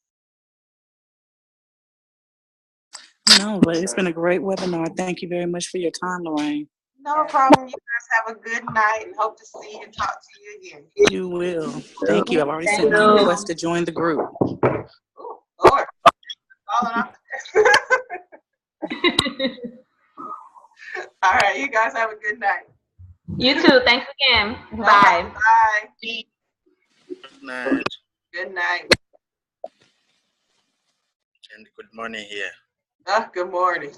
No, but it's been a great webinar. Thank you very much for your time, Lorraine. No problem. You guys have a good night and hope to see you and talk to you again. You will. Thank you. I've already sent my request to join the group. Oh, Lord. Falling off All right. You guys have a good night. You too. Thanks again. Bye. Bye. Good night. Good night. And good morning here. Good morning.